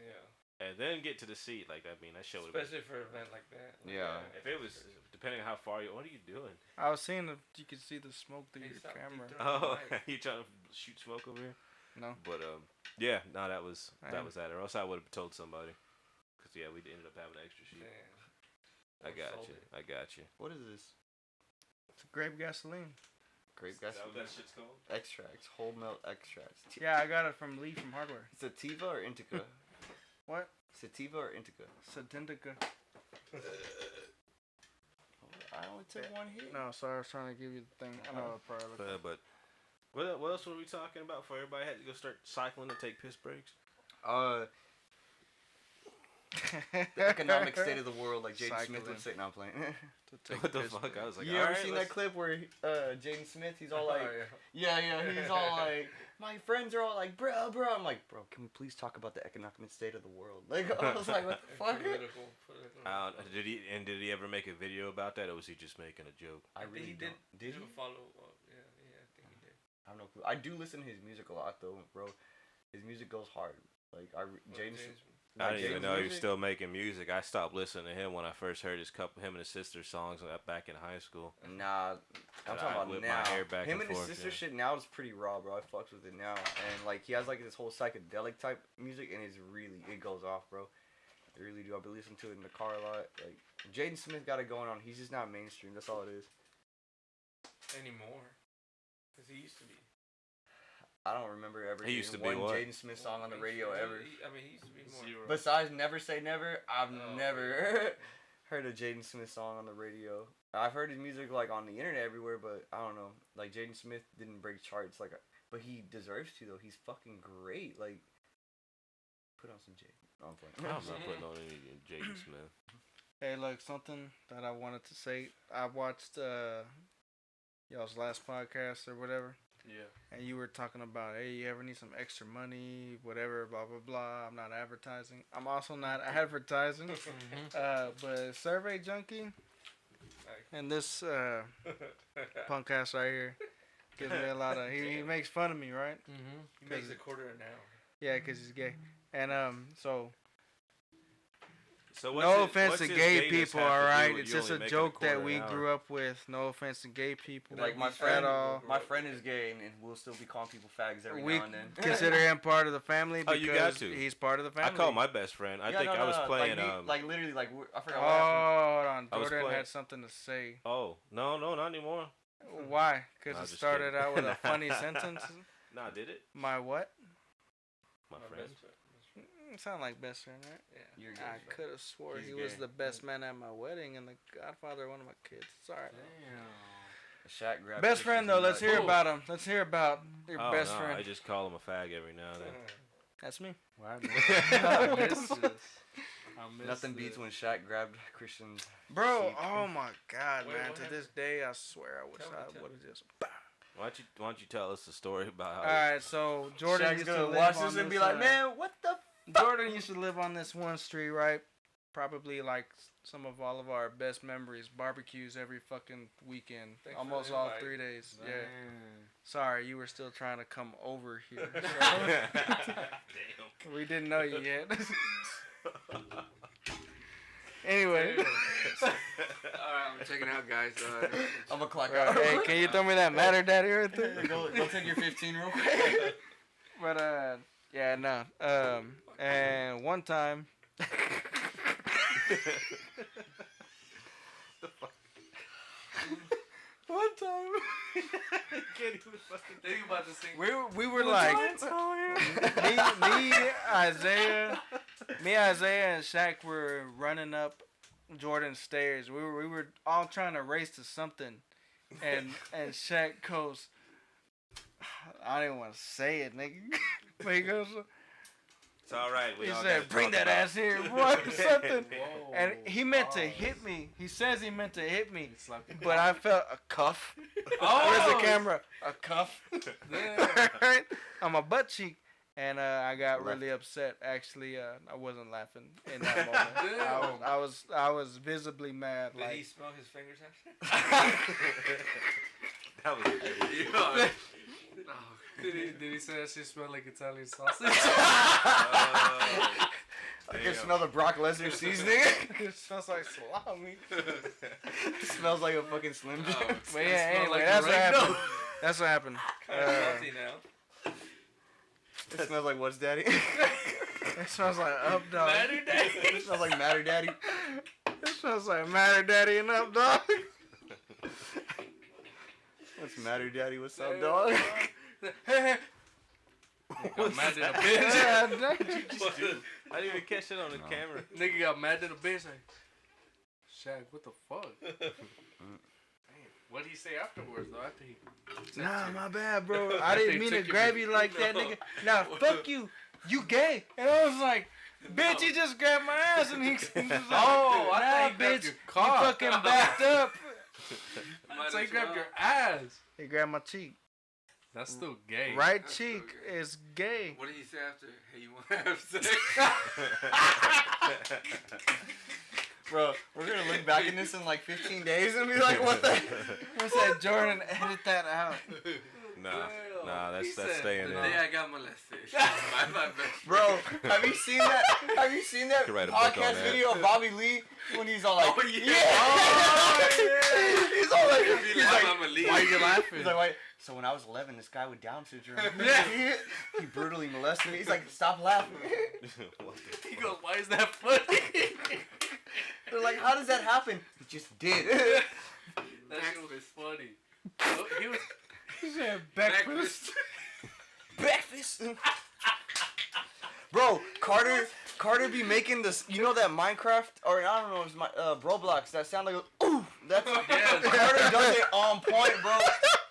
and then get to the seat. Like, I mean, that show would have been. Especially for an event like that. Yeah. If it was, depending on how far you. What are you doing? I was seeing if you could see the smoke through Hey, your stop camera. deep Oh, Right. you trying to shoot smoke over here? No. But yeah, no, that was I am. that, or else I would have told somebody. Cause yeah, we ended up having an extra sheet. Damn. I got Salty. you. I got you. What is this? It's grape gasoline. Grape Is that gasoline. what that shit's called? Extracts. Whole milk extracts. Yeah, I got it from Lee from Hardware. Sativa or indica? What? Sativa or indica? Satindica. I only took one hit. No, sorry, I was trying to give you the thing. I know I probably looked. But what else were we talking about before everybody had to go start cycling and take piss breaks? The economic state of the world, like Jaden Smith would say. No, I'm playing. What the fuck? I was like, You all ever right, seen let's- that clip where Jaden Smith, he's all like, Oh, yeah. he's all like, my friends are all like, bro. I'm like, bro, can we please talk about the economic state of the world? Like, I was like, what the fuck? Political. Did he ever make a video about that, or was he just making a joke? I think really he did. Did he? Follow up. Yeah, I think he did. I have no clue. I do listen to his music a lot though, bro. His music goes hard. Like Jaden. I didn't even Jaden's know he was music? still making music. I stopped listening to him when I first heard him and his sister's songs back in high school. Nah, I'm And talking I about whip now. my hair back Him and and his forth, sister yeah. shit now is pretty raw, bro. I fucks with it now, and like he has like this whole psychedelic type music, and it goes off, bro. I really do. I've been listening to it in the car a lot. Like Jaden Smith got it going on. He's just not mainstream. That's all it is. Anymore. Because he used to be. I don't remember ever He used to hearing be one what? Jaden Smith song on the radio ever. He used to be more. Zero. Besides Never Say Never, I've Oh, never heard a Jaden Smith song on the radio. I've heard his music like on the internet everywhere, but I don't know. Like Jaden Smith didn't break charts, like, but he deserves to though. He's fucking great. Like, put on some Jaden. No, I'm playing. I'm not putting on any Jaden Smith. Hey, look, something that I wanted to say. I watched y'all's last podcast or whatever, Yeah. and you were talking about, hey, you ever need some extra money, whatever, blah, blah, blah. I'm not advertising. I'm also not advertising. But Survey Junkie and this punk ass right here gives me a lot of, he makes fun of me, right? Mm-hmm. He makes a quarter an hour. Yeah, because he's gay. And so So no offense what's to his gay gayness people, have to all do right? with It's you just only a making joke that quarter we an hour? grew up with. No offense to gay people. Like my at friend, all. my friend is gay, and we'll still be calling people fags every We now and then. consider him part of the family Oh, because you got to. he's part of the I family. called my best friend. I Yeah, think no, I was no, playing. like literally, like I Oh, forgot what happened. hold I on. was Jordan playing- had something to say. Oh no, not anymore. Why? Because No, it just started kidding. out with a funny sentence. Nah, did it? My what? My friend. Sound like best friend, right? Yeah. You're I gay. could have swore He's he was gay. the best man at my wedding and the godfather of one of my kids. Sorry. Damn. Shaq grabbed Best friend though. Let's hear Ooh. about him. Let's hear about your Oh best no, friend. I just call him a fag every now and then. That's me. Wow, I What the missed fuck? this. I missed Nothing beats this. when Shaq grabbed Christian's. Bro, Cheek. oh my God, Wait, man! what To happened? this day, I swear, I wish Tell me, I tell would have just. Why don't you tell us the story about how? All right, so Jordan Shaq's used to gonna live watch on this and be this, like, man, what the? Jordan used to live on this one street, right? Probably like some of all of our best memories, barbecues every fucking weekend, Thanks for almost the all invite. 3 days. Yeah. Damn. Sorry, you were still trying to come over here. Damn. We didn't know you yet. Anyway, Alright, I'm checking out, guys. I'm gonna clock right, out. hey, can you throw me that matter, daddy, right there? go take your 15 real quick. But yeah, no. And one time. One time. Think about this thing. We were like me, Isaiah, and Shaq were running up Jordan's stairs. We were all trying to race to something, and Shaq goes, I don't even want to say it, nigga. But he goes, It's all right. We he all said, gotta "Bring talk that about- ass here, boy," or something. Whoa. And he meant to Pause. hit me. He says he meant to hit me, It's like but I felt a cuff. Oh! Where's the camera? A cuff. Damn. Right? On my butt cheek. And I got really upset. Actually, I wasn't laughing in that moment. I was visibly mad. Did he Like, smell his fingers after? That was crazy. Yeah. Did he say that shit smelled like Italian sausage? I can Damn. smell the Brock Lesnar seasoning. it smells like salami. It smells like a fucking Slim Jim. Oh, But yeah, smell anyway, like that's what oregano. happened. That's what happened. Kind of salty now. It smells like what's daddy? It smells like Up Dog. Matter Day. It smells like Matter Daddy. It smells like Matter Daddy and Up Dog. What's Matter Daddy? What's up, dog? Got mad at a bitch. Yeah, damn. I didn't even catch it on the camera. Nigga got mad at a bitch. Like, Shaq, what the fuck? Damn. What did he say afterwards though? After he Nah, my bad, bro. I didn't mean to Took your- grab you like that, nigga. Nah, fuck you. You gay. And I was like, bitch, you just grabbed my ass. And he was like, Oh, I nah, thought he grabbed bitch, your you cock. fucking backed up. So he grabbed your ass. He grabbed my cheek. That's still gay. Right That's cheek so is gay. What did he say after? Hey, you want to have sex? Bro, we're gonna look back in this in like 15 days and be like, what the? I said, Jordan, edit that out. Nah, that's said, staying The in. day I got molested. my best Bro, have you seen that? Have you seen that Could write a book on podcast that. video of Bobby Lee when he's all like, Oh, yeah. He's all like, If you he's laugh, like, I'ma leave. Why are you laughing? he's like, wait. So when I was 11, this guy with Down syndrome, he brutally molested me. He's like, stop laughing. He goes, why is that funny? They're like, how does that happen? He just did. That shit was funny. Oh, he was. He said breakfast. Breakfast. Bro, Carter be making this. You know that Minecraft or I don't know, it's my Roblox. That sound like ooh. That's Yes. Carter does it on point, bro.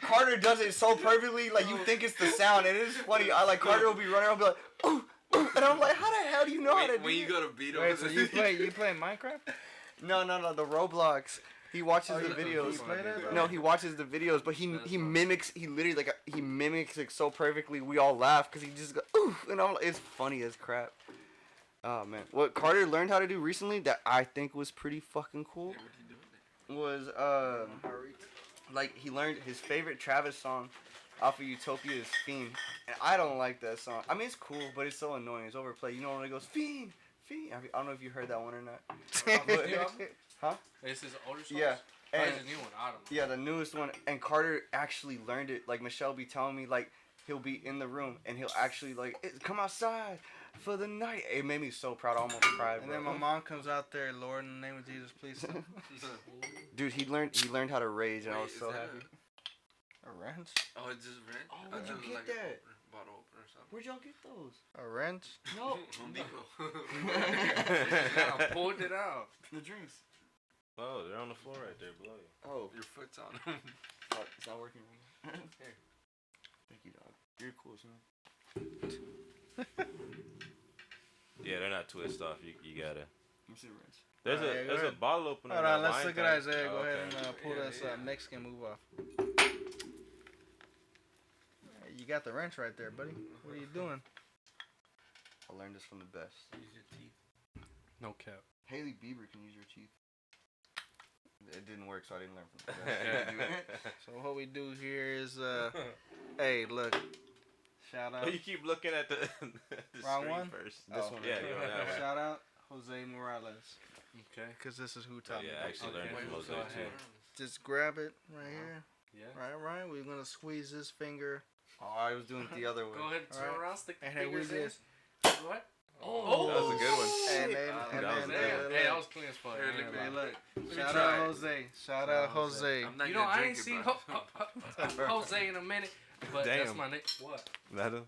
Carter does it so perfectly, like you think it's the sound, and it is funny. I like Carter will be running around, be like ooh, ooh, and I'm like, how the hell do you know how to do When you it? go to beat him. Wait, so you play Minecraft? No, the Roblox. He watches Oh, the you videos. play that? No, he watches the videos, but he mimics. He literally like he mimics it so perfectly. We all laugh because he just go ooh, and I'm like, it's funny as crap. Oh man, what Carter learned how to do recently that I think was pretty fucking cool was like he learned his favorite Travis song off of Utopia is Fiend, and I don't like that song. I mean it's cool, but it's so annoying. It's overplayed. You know when it goes Fiend, Fiend. I don't know if you heard that one or not. Huh? This is older songs? Yeah. Or And is it new one? I don't know. yeah, the newest one. And Carter actually learned it. Like Michelle be telling me, like he'll be in the room and he'll actually like come outside for the night. It made me so proud. I almost cried. And Bro. then my mom comes out there, Lord, in the name of Jesus, please. Dude, he learned how to rage, and I was Wait, so is that happy. A wrench? Oh, it's just rent? Oh, I where'd you thought it was get like that? a bottle opener or something. Where'd y'all get those? A wrench? No, I pulled it out. the drinks. Oh, they're on the floor right there below you. Oh, Your foot's on them. it's not working. Here. Thank you, dog. You're cool, man. Yeah, they're not twist off. You gotta. Let me see the rinse. There's Alright, go a ahead. bottle opener. Hold in on, that let's wine look at thing. Isaiah. Oh, Go ahead okay. and pull Yeah, this yeah. Mexican move off. You got the wrench right there, buddy. What are you doing? I learned this from the best. Use your teeth. No cap. Haley Bieber can use your teeth. It didn't work, so I didn't learn from the best. So what we do here is, hey, look. Shout out. Oh, you keep looking at the Wrong screen one? first. This Oh. one. Yeah, go on that one. Shout out Jose Morales. Okay. Because this is who Oh, taught me. yeah, I actually learned Okay. from Jose Go too. ahead. Just grab it right here. Yeah. Right. We're going to squeeze this finger. Oh, I was doing it the other way. Go ahead, turn Alright. around, stick the And then we fingers in. just... What? Oh, that was a good one. And then, and that was then, good. Hey, that was clean as fuck. Here, I ain't look, gonna hey, lie. look. me Shout try out it. Jose. Shout out Jose. I'm not You know, gonna I drink ain't it, seen bro. Jose in a minute, but that's Damn. my name. What? Nothing.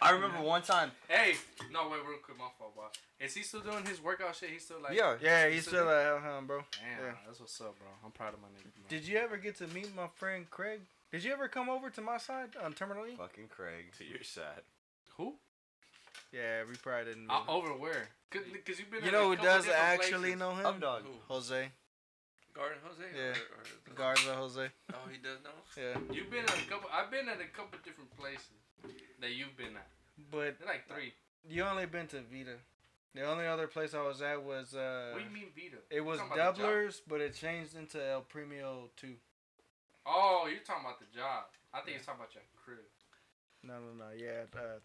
I remember one time. Hey, no, wait, real quick, my fault, bro. Is he still doing his workout shit? He's still like, Yeah. Yeah, he's still at bro. damn, Yeah. that's what's up, bro. I'm proud of my nigga. Man. Did you ever get to meet my friend Craig? Did you ever come over to my side on Terminal E? Fucking Craig. To your side. Who? Yeah, we probably didn't. Over where? Cause you've been. You in know a who couple does different actually places. know him? Up dog. Who? Jose. Garden Jose? Yeah. Or the- Garza Jose. Oh, he does know? Yeah. You've been at a couple. I've been at a couple different places that you've been at. But They're like 3. you only been to Vita. The only other place I was at was What do you mean Vita? it was Talking about the job? Doublers, but it changed into El Premio 2. Oh, you're talking about the job. I think you're talking about your crib. No, yeah.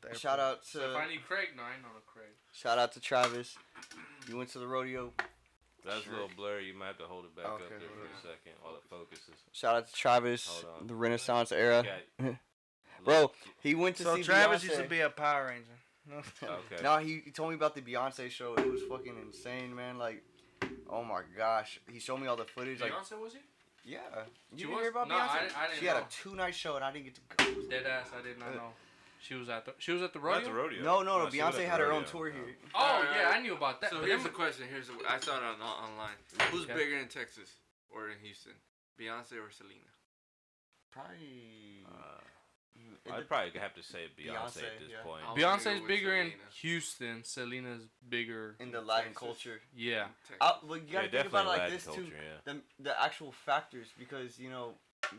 The Shout out So if I to need Craig, no, I ain't on a Craig. Travis. You went to the rodeo. That's Sure. a little blurry. You might have to hold it back Okay, up there hold for on. a second while it focuses. Shout out to Travis, Hold on. the Renaissance era. Got- Bro, he went to So see Travis Beyonce. used to be a Power Ranger. No. Okay. No, he told me about the Beyonce show. It was fucking insane, man. Like, oh my gosh. He showed me all the footage. Like, Beyonce was he? yeah. She You didn't was? hear about No, Beyonce? I didn't She had know. a 2-night show and I didn't get to go. Dead ass, I did not know. She was at the Not rodeo. the rodeo. No, she was Beyonce at the had her rodeo. own tour here. Oh yeah, I knew about that. So but here's them- the question. I saw it online. Who's Okay. bigger in Texas or in Houston? Beyonce or Selena? Probably. I'd probably have to say Beyonce, Beyonce, at this yeah. point. I'll Beyonce's go with bigger in Selena. Houston. Selena's bigger. in the Latin Texas. culture. Yeah. Texas. Well, you Yeah, gotta think definitely about it like Latin this culture, too. yeah. The actual factors, because you know,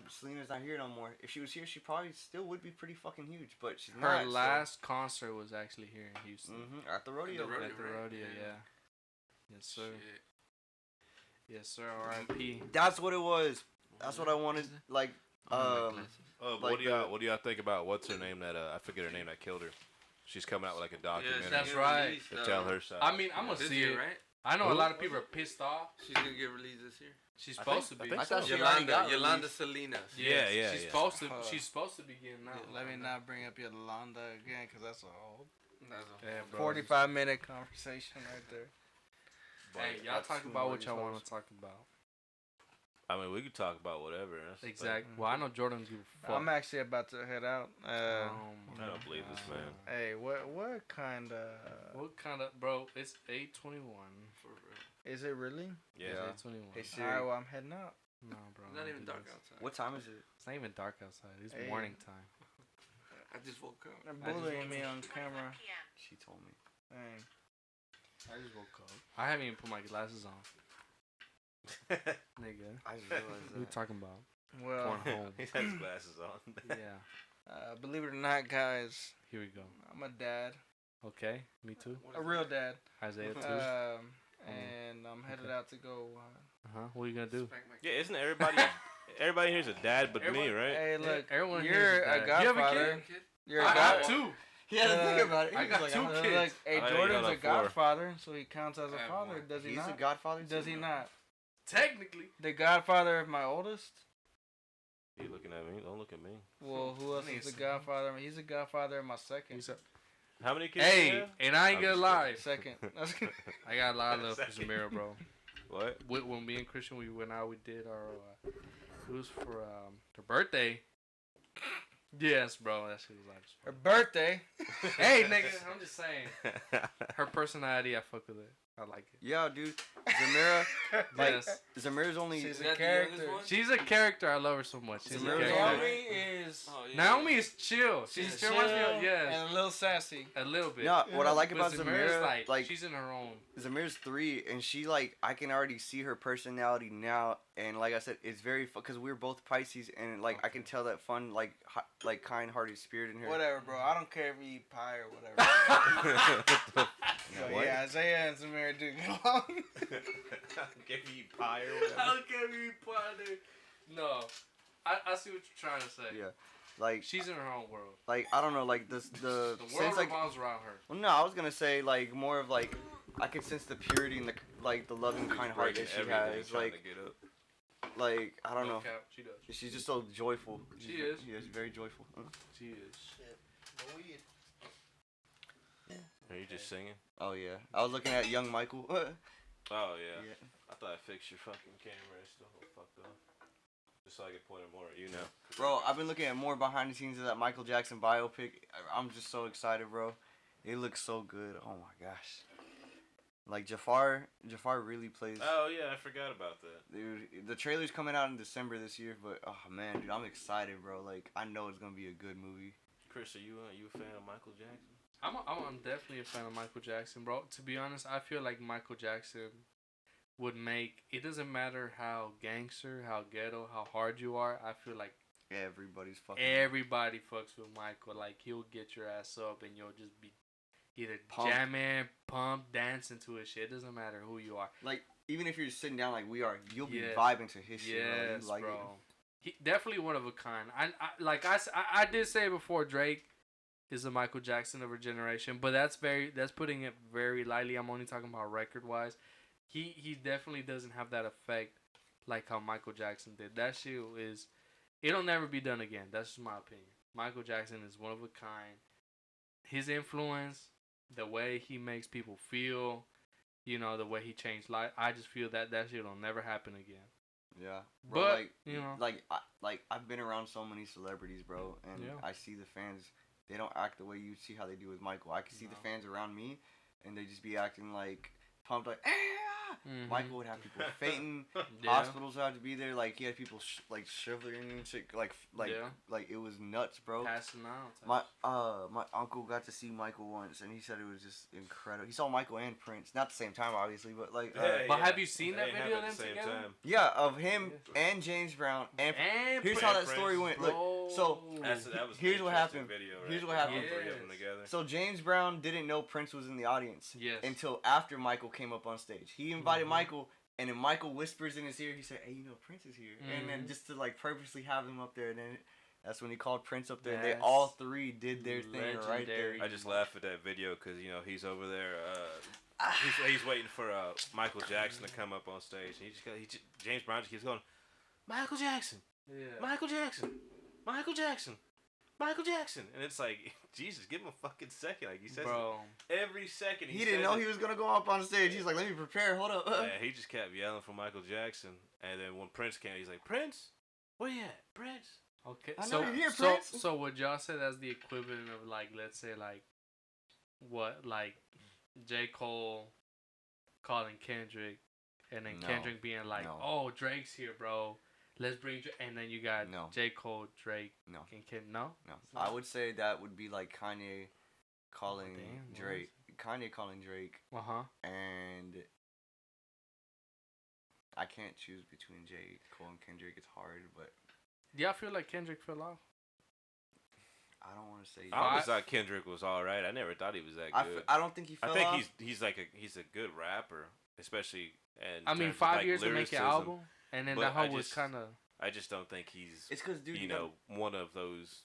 Selena's not here no more. If she was here, she probably still would be pretty fucking huge, but she's Her not. last concert was actually here in Houston. At the rodeo. rodeo. At the right? rodeo, Yeah. yeah. Yes, sir. Shit. Yes, sir. R.I.P. That's what it was. That's what I wanted. Like, Oh, like what do y'all think about what's her name that I forget her name that killed her? She's coming out with like a documentary. That's right. To tell her side. I mean, I'm gonna This see year, it. right? I know a Who? lot of people are pissed off. She's gonna get released this year. She's I supposed think- to I be. think I thought so. she already got Yolanda released. Salinas. Yeah, yeah, She's yeah. supposed to. She's supposed to be getting out. Let me not bring up Yolanda again, because that's a whole That's a Yeah, bro. 45-minute conversation right there. Hey, y'all That's talk too about what much y'all want hoes. to talk about. I mean, we could talk about whatever. That's the thing. Exactly. Well, I know Jordan give a fuck. I'm actually about to head out. Oh I don't believe this man. Hey, what kind of... What kind of, bro? It's 8:21. for real. Is it really? Yeah. It's 8:21. Hey, All Siri, right, well, I'm heading out. No, bro. It's not don't even do dark this. outside. what time is it? It's not even dark outside. It's Hey. morning time. I just woke up. They're I just- bullying me on camera. She told me. Dang. I just woke up. I haven't even put my glasses on, nigga. I just realized What you that. talking about? Well, Going home. He has glasses on. Yeah. believe it or not, guys, Here we go. I'm a dad. Okay. Me too. What A is real that? dad. Isaiah too. And I'm headed Okay. out to go... What are you gonna do? Spank my Yeah, isn't everybody? Everybody here's a dad, but me, Everybody- right? Hey, look, Everyone you're here's a dad. You have a godfather. kid? You're a I god. got two. He had to think about it. I He got was two like, kids. Look, hey, I think Jordan's you got a a four. godfather, so he counts as I a have father. one. Does he He's not? a godfather. Does he too? not? Technically. The godfather of my oldest? You looking at me? Don't look at me. Well, who else is the Listen. godfather? He's the godfather of my second. How many kids? you Hey, have? and I ain't I'm gonna just lie. Second. That's good. I got a lot of love for Second. Zamira, bro. What? When me and Christian we went out, we did our it was for her birthday. Yes, bro, that shit was like Her birthday. hey, nigga, I'm just saying. Her personality, I fuck with it. I like it. Yeah, dude. Zamira. Like, Yes, Zamira's only. She's Is a that the character. youngest one? she's a character. I love her so much. She's a Zamira's character. only- Naomi is Oh, yeah. Naomi is chill. she's She chill reminds me of yes, and a little sassy. a little bit. No, what I like But about Zamira's Zamira, like she's in her own. Zamira's 3, and she like I can already see her personality now, and like I said, it's very because we're both Pisces, and like I can tell that fun, like like kind-hearted spirit in her. Whatever, bro. I don't care if you eat pie or whatever. So, What? yeah, Isaiah and Zamira do get along. Give you pie or I whatever. don't care if you partner. No, I see what you're trying to say. Yeah, like She's in her own world. like I don't know, like the The sense world like. revolves around her. Well, no, I was gonna say like more of like I can sense the purity and the like the loving kind heart that she has. Like I don't No know. cap, she does. She's just so joyful. She is. Yeah, she's very joyful. She is. Are you just singing? Oh yeah, I was looking at young Michael. Oh yeah. Yeah. I thought I fixed your fucking camera. It's still fucked up. Just so I could point it more at you now. Bro, I've been looking at more behind the scenes of that Michael Jackson biopic. I'm just so excited, bro. It looks so good. Oh my gosh. Like Jafar really plays. Oh yeah, I forgot about that. Dude, the trailer's coming out in December this year, but oh man, dude, I'm excited, bro. Like I know it's gonna be a good movie. Chris, are you a fan of Michael Jackson? I'm definitely a fan of Michael Jackson, bro. To be honest, I feel like Michael Jackson would make it doesn't matter how gangster, how ghetto, how hard you are. I feel like Everybody's fucking. everybody fucks with Michael. Like he'll get your ass up and you'll just be either Pumped. jamming, pumped, dancing to his shit. It doesn't matter who you are. Like even if you're just sitting down like we are, you'll be Yeah. vibing to his shit, bro. Yes, You like bro. it. He definitely one of a kind. I did say before Drake is the Michael Jackson of our generation, but that's putting it very lightly. I'm only talking about record wise. He definitely doesn't have that effect like how Michael Jackson did. That shit is it'll never be done again. That's just my opinion. Michael Jackson is one of a kind. His influence, the way he makes people feel, you know, the way he changed life. I just feel that shit will never happen again. Yeah, bro. But like you know, I've been around so many celebrities, bro, and Yeah. I see the fans. They don't act the way you see how they do with Michael. I can see the No. fans around me, and they just be acting like pumped, like Mhm. Michael would have people fainting. Yeah. Hospitals had to be there. Like he had people like shivering and shit. Like Yeah. like it was nuts, bro. Passing out. My uncle got to see Michael once, and he said it was just incredible. He saw Michael and Prince, not at the same time, obviously, but like But have you seen that They video of happen them at the same together? time. yeah, of him and James Brown and. Here's how that story went. Look, so That was Here's an what interesting happened. Video, right? Here's what happened. All three of them Yes. together. So James Brown didn't know Prince was in the audience Yes. until after Michael came up on stage. He invited Mhm. Michael, And then Michael whispers in his ear. He said, "Hey, you know Prince is here." And then just to like purposely have him up there, and then that's when he called Prince up there. And they all three did their thing right there. I just laugh at that video because he's over there. He's waiting for Michael Jackson to come up on stage. And James Brown just keeps going, Michael Jackson, Michael Jackson, Michael Jackson, Michael Jackson, and it's like, Jesus, give him a fucking second. Like he says, every second. He didn't know he was gonna go up on stage. He's like, let me prepare. Hold up. Yeah, he just kept yelling for Michael Jackson, and then when Prince came, he's like, Prince, where you at, Prince? Okay, I know you're here, Prince. So would y'all say that's the equivalent of like, let's say like, what like, J. Cole calling Kendrick, and then Kendrick being like, "Oh, Drake's here, bro. Let's bring Drake." And then you got J. Cole, Drake, and No. I would say that would be like Kanye calling Drake. Kanye calling Drake. And I can't choose between J. Cole and Kendrick. It's hard, but yeah, I feel like Kendrick fell off. I don't want to say. I always thought Kendrick was all right. I never thought he was that good. I don't think he fell off. I think he's a good rapper, especially. And I mean, 5 years to make an album, and then that whole was kind of. I just don't think he's. It's because, dude, one of those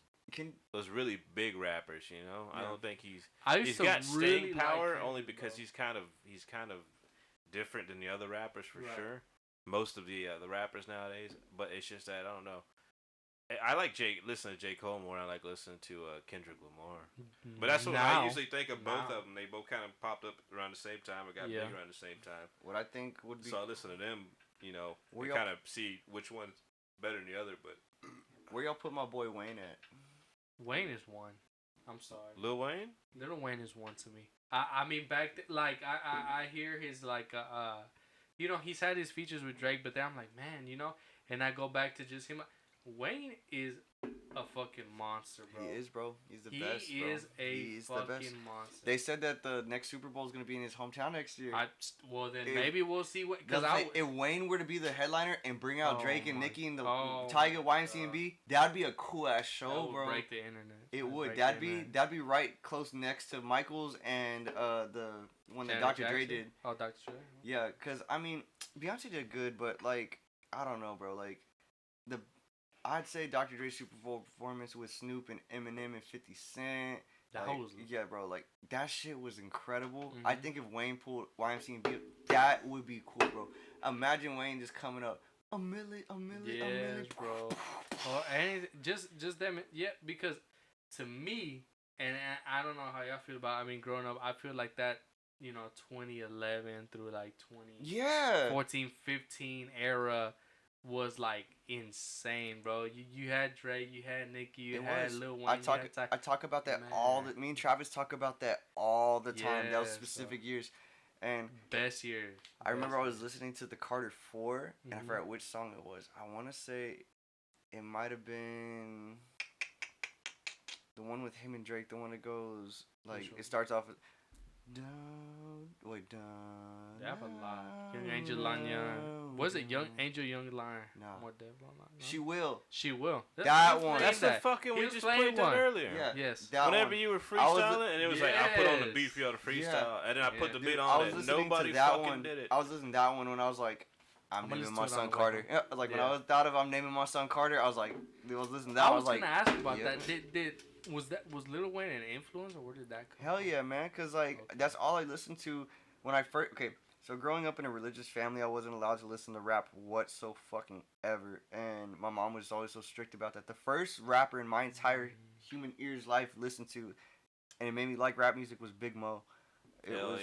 really big rappers. I don't think he's got staying power only because he's kind of different than the other rappers for sure. Most of the rappers nowadays, but it's just that I don't know. I like listen to J. Cole more. I like listening to Kendrick Lamar. But that's what I usually think of both of them. They both kind of popped up around the same time or got big around the same time. What I think would be... So I listen to them, and kind of see which one's better than the other. But where y'all put my boy Wayne at? Wayne is one. I'm sorry. Lil Wayne? Lil Wayne is one to me. I mean, I hear his, like, he's had his features with Drake, but then I'm like, man, and I go back to just him... Wayne is a fucking monster, bro. He is, bro. He's the best, bro. He's the fucking monster. They said that the next Super Bowl is going to be in his hometown next year. Maybe we'll see what... If Wayne were to be the headliner and bring out Drake and Nicki and the Tyga, YMCMB, that'd be a cool-ass show, that would bro. Break the internet. It would. That'd be right close next to Michael's and the one that Dr. Dre did. Oh, Dr. Dre? Yeah, because, I mean, Beyonce did good, but, like, I don't know, bro. Like, I'd say Dr. Dre's Super Bowl performance with Snoop and Eminem and 50 Cent. Yeah, bro. Like, that shit was incredible. Mm-hmm. I think if Wayne pulled YMCMB, that would be cool, bro. Imagine Wayne just coming up. A million, bro. Or anything. Just them. Yeah, because to me, and I don't know how y'all feel about it. I mean, growing up, I feel like that, 2011 through, like, 2014, 15 era was like insane, bro. You had Drake, you had Nicki, you had Lil Wayne. I talk about that me and Travis talk about that all the time. That was specific years, and best years. I remember I was listening to the Carter 4, and I forgot which song it was. I want to say it might have been the one with him and Drake. The one that goes like it starts off with. Down. They have a lot. Young Angel Lion. Was it Young Angel, Young Lion? No. More Devil Lion. No? She will. That one. That's the fucking we just played that earlier. Yeah. Yes. Whenever you were freestyling, and it was like I put on the beat for y'all to freestyle, and then I put the beat on it. Nobody fucking did it. I was listening to that one when I was like, I'm naming my son Carter. Yeah, like when I thought of I'm naming my son Carter, I was like, I was listening to that. I was gonna ask about that. Was Lil Wayne an influence, or where did that come? Hell yeah, man, cause like that's all I listened to when I first. Okay, so growing up in a religious family, I wasn't allowed to listen to rap whatsoever, and my mom was always so strict about that. The first rapper in my entire human ears life listened to, and it made me like rap music was Big Mo. It was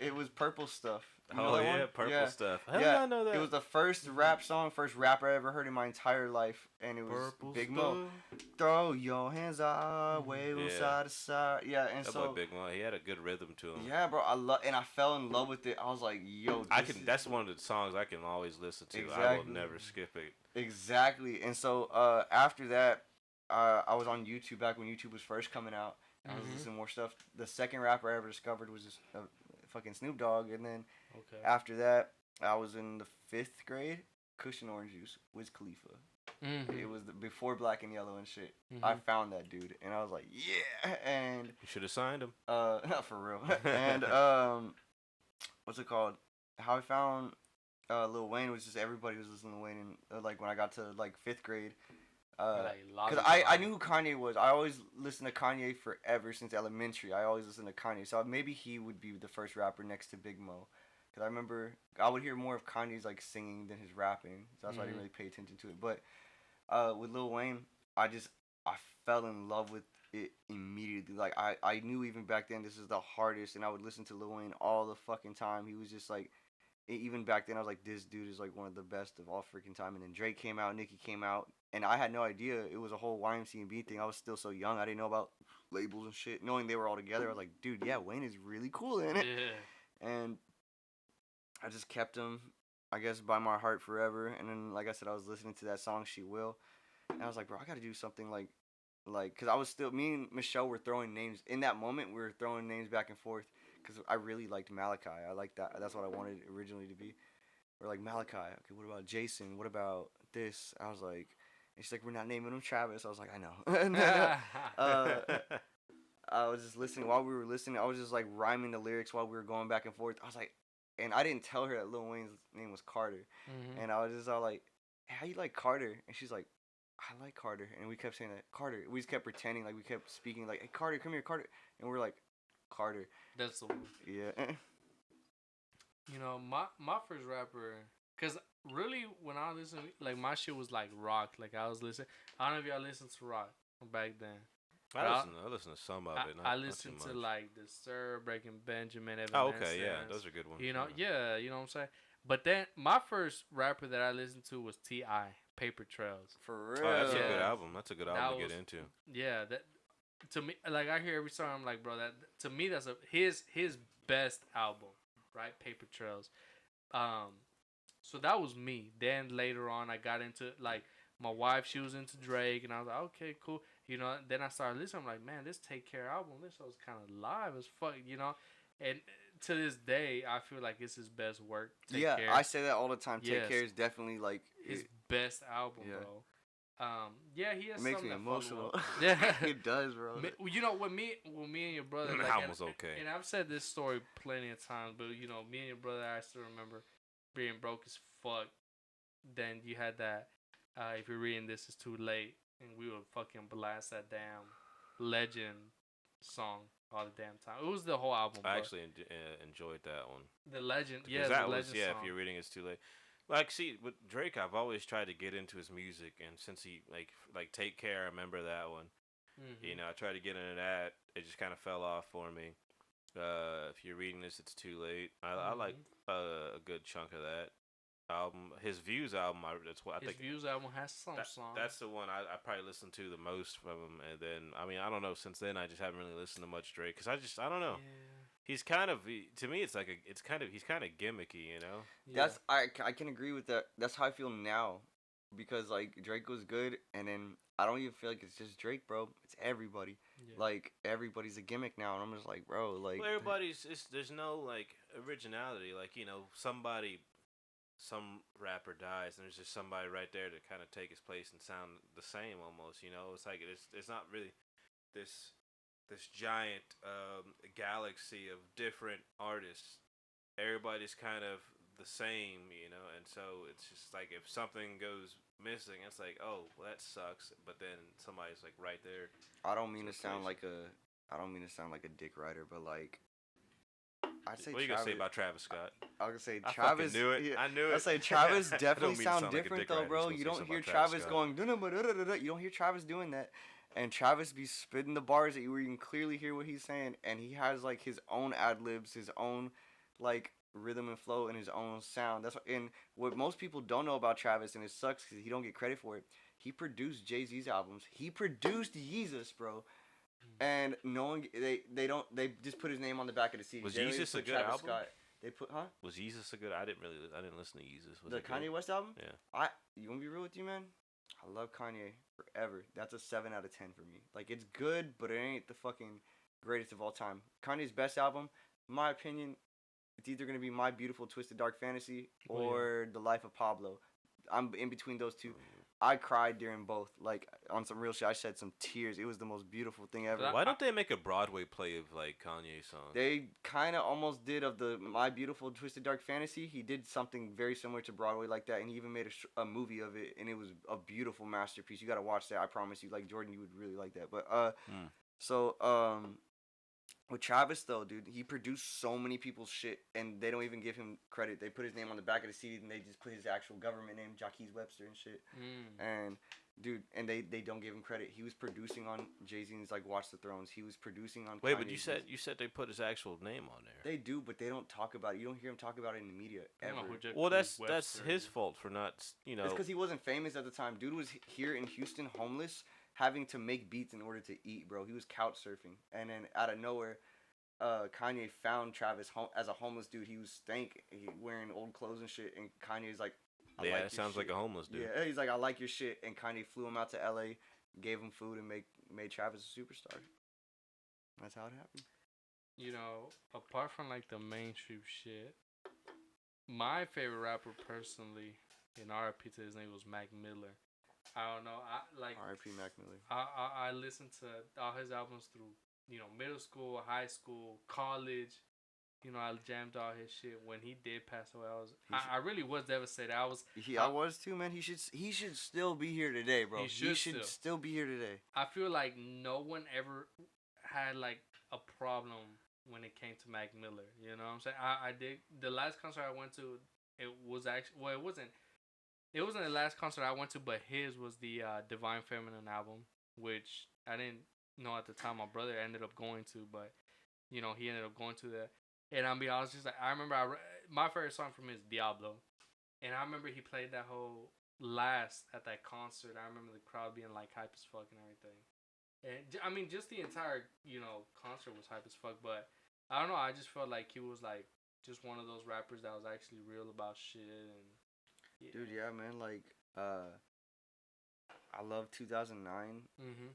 it was Purple Stuff. Purple Stuff. How did I know that? It was the first rap song, first rapper I ever heard in my entire life, and it was Big Mo. Throw your hands our way, side to side. Yeah, and that boy Big Mo, he had a good rhythm to him. Yeah, bro, I fell in love with it. I was like, yo, that's one of the songs I can always listen to. Exactly. I will never skip it. Exactly, and so after that, I was on YouTube back when YouTube was first coming out. I was listening to more stuff. The second rapper I ever discovered was just fucking Snoop Dogg, and then after that, I was in the 5th grade. Cushion Orange Juice, Wiz Khalifa. It was before Black and Yellow and shit. I found that dude, and I was like, yeah. And you should have signed him. Not for real. And what's it called? how I found Lil Wayne was just everybody was listening to Wayne, and like when I got to like 5th grade. Because I knew who Kanye was. I always listened to Kanye forever since elementary. I always listened to Kanye. So maybe he would be the first rapper next to Big Mo. Because I remember I would hear more of Kanye's like singing than his rapping. So that's why I didn't really pay attention to it. But with Lil Wayne, I fell in love with it immediately. Like I knew even back then this is the hardest, and I would listen to Lil Wayne all the fucking time. He was just like, even back then I was like, this dude is like one of the best of all freaking time. And then Drake came out, Nicki came out, and I had no idea it was a whole YMCMB thing. I was still so young, I didn't know about labels and shit. Knowing they were all together, I was like, dude, yeah, Wayne is really cool in it. Yeah. And I just kept him, I guess, by my heart forever. And then, like I said, I was listening to that song "She Will," and I was like, bro, I gotta do something like, cause I was still, me and Michelle were throwing names in that moment. We were throwing names back and forth. Because I really liked Malachi. I liked that. That's what I wanted originally to be. We're like, Malachi. Okay, what about Jason? What about this? I was like, and she's like, we're not naming him Travis. I was like, I know. And then, I was just listening. While we were listening, I was just like rhyming the lyrics while we were going back and forth. I was like, and I didn't tell her that Lil Wayne's name was Carter. Mm-hmm. And I was just all like, hey, how you like Carter? And she's like, I like Carter. And we kept saying that, Carter. We just kept pretending, like we kept speaking like, hey, Carter, come here, Carter. And we're like, Carter. That's the one. Yeah. You know, my first rapper, cause really when I listened, like my shit was like rock. Like I was listening. I don't know if y'all listened to rock back then. I listen to some of it. I listened to like the Sir, Breaking Benjamin. Oh, okay, yeah, those are good ones. You know, yeah, you know what I'm saying. But then my first rapper that I listened to was T.I. Paper Trails. For real. Oh, that's a good album. That's a good album to get into. Yeah, that to me, like I hear every song, I'm like, bro, that to me that's his best album, right? Paper Trails. So that was me. Then later on, I got into like my wife. She was into Drake, and I was like, okay, cool. You know. Then I started listening. I'm like, man, this Take Care album, this was kind of live as fuck. You know, and to this day, I feel like it's his best work. Take Care. I say that all the time. Take Care is definitely like his best album, bro. Yeah, he has. It makes me emotional. Yeah, it does, bro. You know, with me and your brother, the like, album was okay. And I've said this story plenty of times, but you know, me and your brother, I still remember being broke as fuck. Then you had that. If you're reading this, it's too late, and we would fucking blast that damn Legend song all the damn time. It was the whole album. I actually enjoyed that one. The Legend, yeah, the Legend song. If you're reading, it's too late. Like, see, with Drake, I've always tried to get into his music, and since he like Take Care, I remember that one. Mm-hmm. You know, I tried to get into that. It just kind of fell off for me. If you're reading this, it's too late. I like a good chunk of that album. His Views album, that's what I think. His Views album has some songs. That's the one I probably listened to the most from him. And then, I mean, I don't know. Since then, I just haven't really listened to much Drake because I don't know. Yeah. He's kind of, to me, he's kind of gimmicky, you know. Yeah. I can agree with that. That's how I feel now, because like Drake was good, and then I don't even feel like it's just Drake, bro. It's everybody. Yeah. Like everybody's a gimmick now, and I'm just like, bro, like. Well, there's no like originality. Like, you know, some rapper dies, and there's just somebody right there to kind of take his place and sound the same almost. You know, it's like it's not really this giant galaxy of different artists. Everybody's kind of the same, you know, and so it's just like if something goes missing, it's like, oh, well, that sucks. But then somebody's like right there. I don't mean to sound like a dick rider, but like I'd say. What are you gonna say about Travis Scott? I was gonna say Travis. I knew it. Yeah, I knew it. I'd say Travis definitely sound like different though, bro. You don't hear Travis going. You don't hear Travis doing that. And Travis be spitting the bars at you where you can clearly hear what he's saying. And he has, like, his own ad-libs, his own, like, rhythm and flow, and his own sound. And what most people don't know about Travis, and it sucks because he don't get credit for it, he produced Jay-Z's albums. He produced Yeezus, bro. And they just put his name on the back of the CD. Was Yeezus a good album? Scott. They put, huh? Was Yeezus a good? I didn't listen to Yeezus. Was the Kanye West album? Yeah. You want to be real with you, man? I love Kanye forever. That's a 7 out of 10 for me. Like, it's good, but it ain't the fucking greatest of all time. Kanye's best album, in my opinion, it's either going to be My Beautiful Twisted Dark Fantasy or The Life of Pablo. I'm in between those two. I cried during both. Like on some real shit, I shed some tears. It was the most beautiful thing ever. Why don't they make a Broadway play of like Kanye songs? They kind of almost did of the My Beautiful Twisted Dark Fantasy. He did something very similar to Broadway like that, and he even made a movie of it, and it was a beautiful masterpiece. You gotta watch that. I promise you. Like Jordan, you would really like that. But with Travis though, dude, he produced so many people's shit, and they don't even give him credit. They put his name on the back of the CD, and they just put his actual government name, Jaquez Webster, and shit. And dude, and they don't give him credit. He was producing on Jay-Z's like Watch the Thrones. He was producing on. Wait, but Kanye's you said they put his actual name on there. They do, but they don't talk about it. You don't hear him talk about it in the media ever. Well, that's his fault for not, you know. It's because he wasn't famous at the time. Dude was here in Houston, homeless, having to make beats in order to eat, bro. He was couch surfing, and then out of nowhere, Kanye found Travis as a homeless dude. He was stank, wearing old clothes and shit, and Kanye's like, yeah, it sounds like a homeless dude. Yeah, he's like, I like your shit, and Kanye flew him out to LA, gave him food, and made Travis a superstar. That's how it happened. You know, apart from like the mainstream shit, my favorite rapper personally, in RIP to his name, was Mac Miller. I don't know, I like R.I.P. Mac Miller. I listened to all his albums through, you know, middle school, high school, college. You know, I jammed all his shit. When he did pass away, I really was devastated. I was too, man. He should still be here today, bro. He should still be here today. I feel like no one ever had like a problem when it came to Mac Miller. You know what I'm saying? I did the last concert I went to. It was actually it wasn't the last concert I went to, but his was the Divine Feminine album, which I didn't know at the time. My brother ended up going to, but you know, he ended up going to that. And I mean, I was just like, I remember my favorite song from him is Diablo, and I remember he played that whole last at that concert. I remember the crowd being like hype as fuck and everything. And I mean, just the entire, you know, concert was hype as fuck. But I don't know, I just felt like he was like just one of those rappers that was actually real about shit. And yeah. Dude, yeah, man, like I love 2009.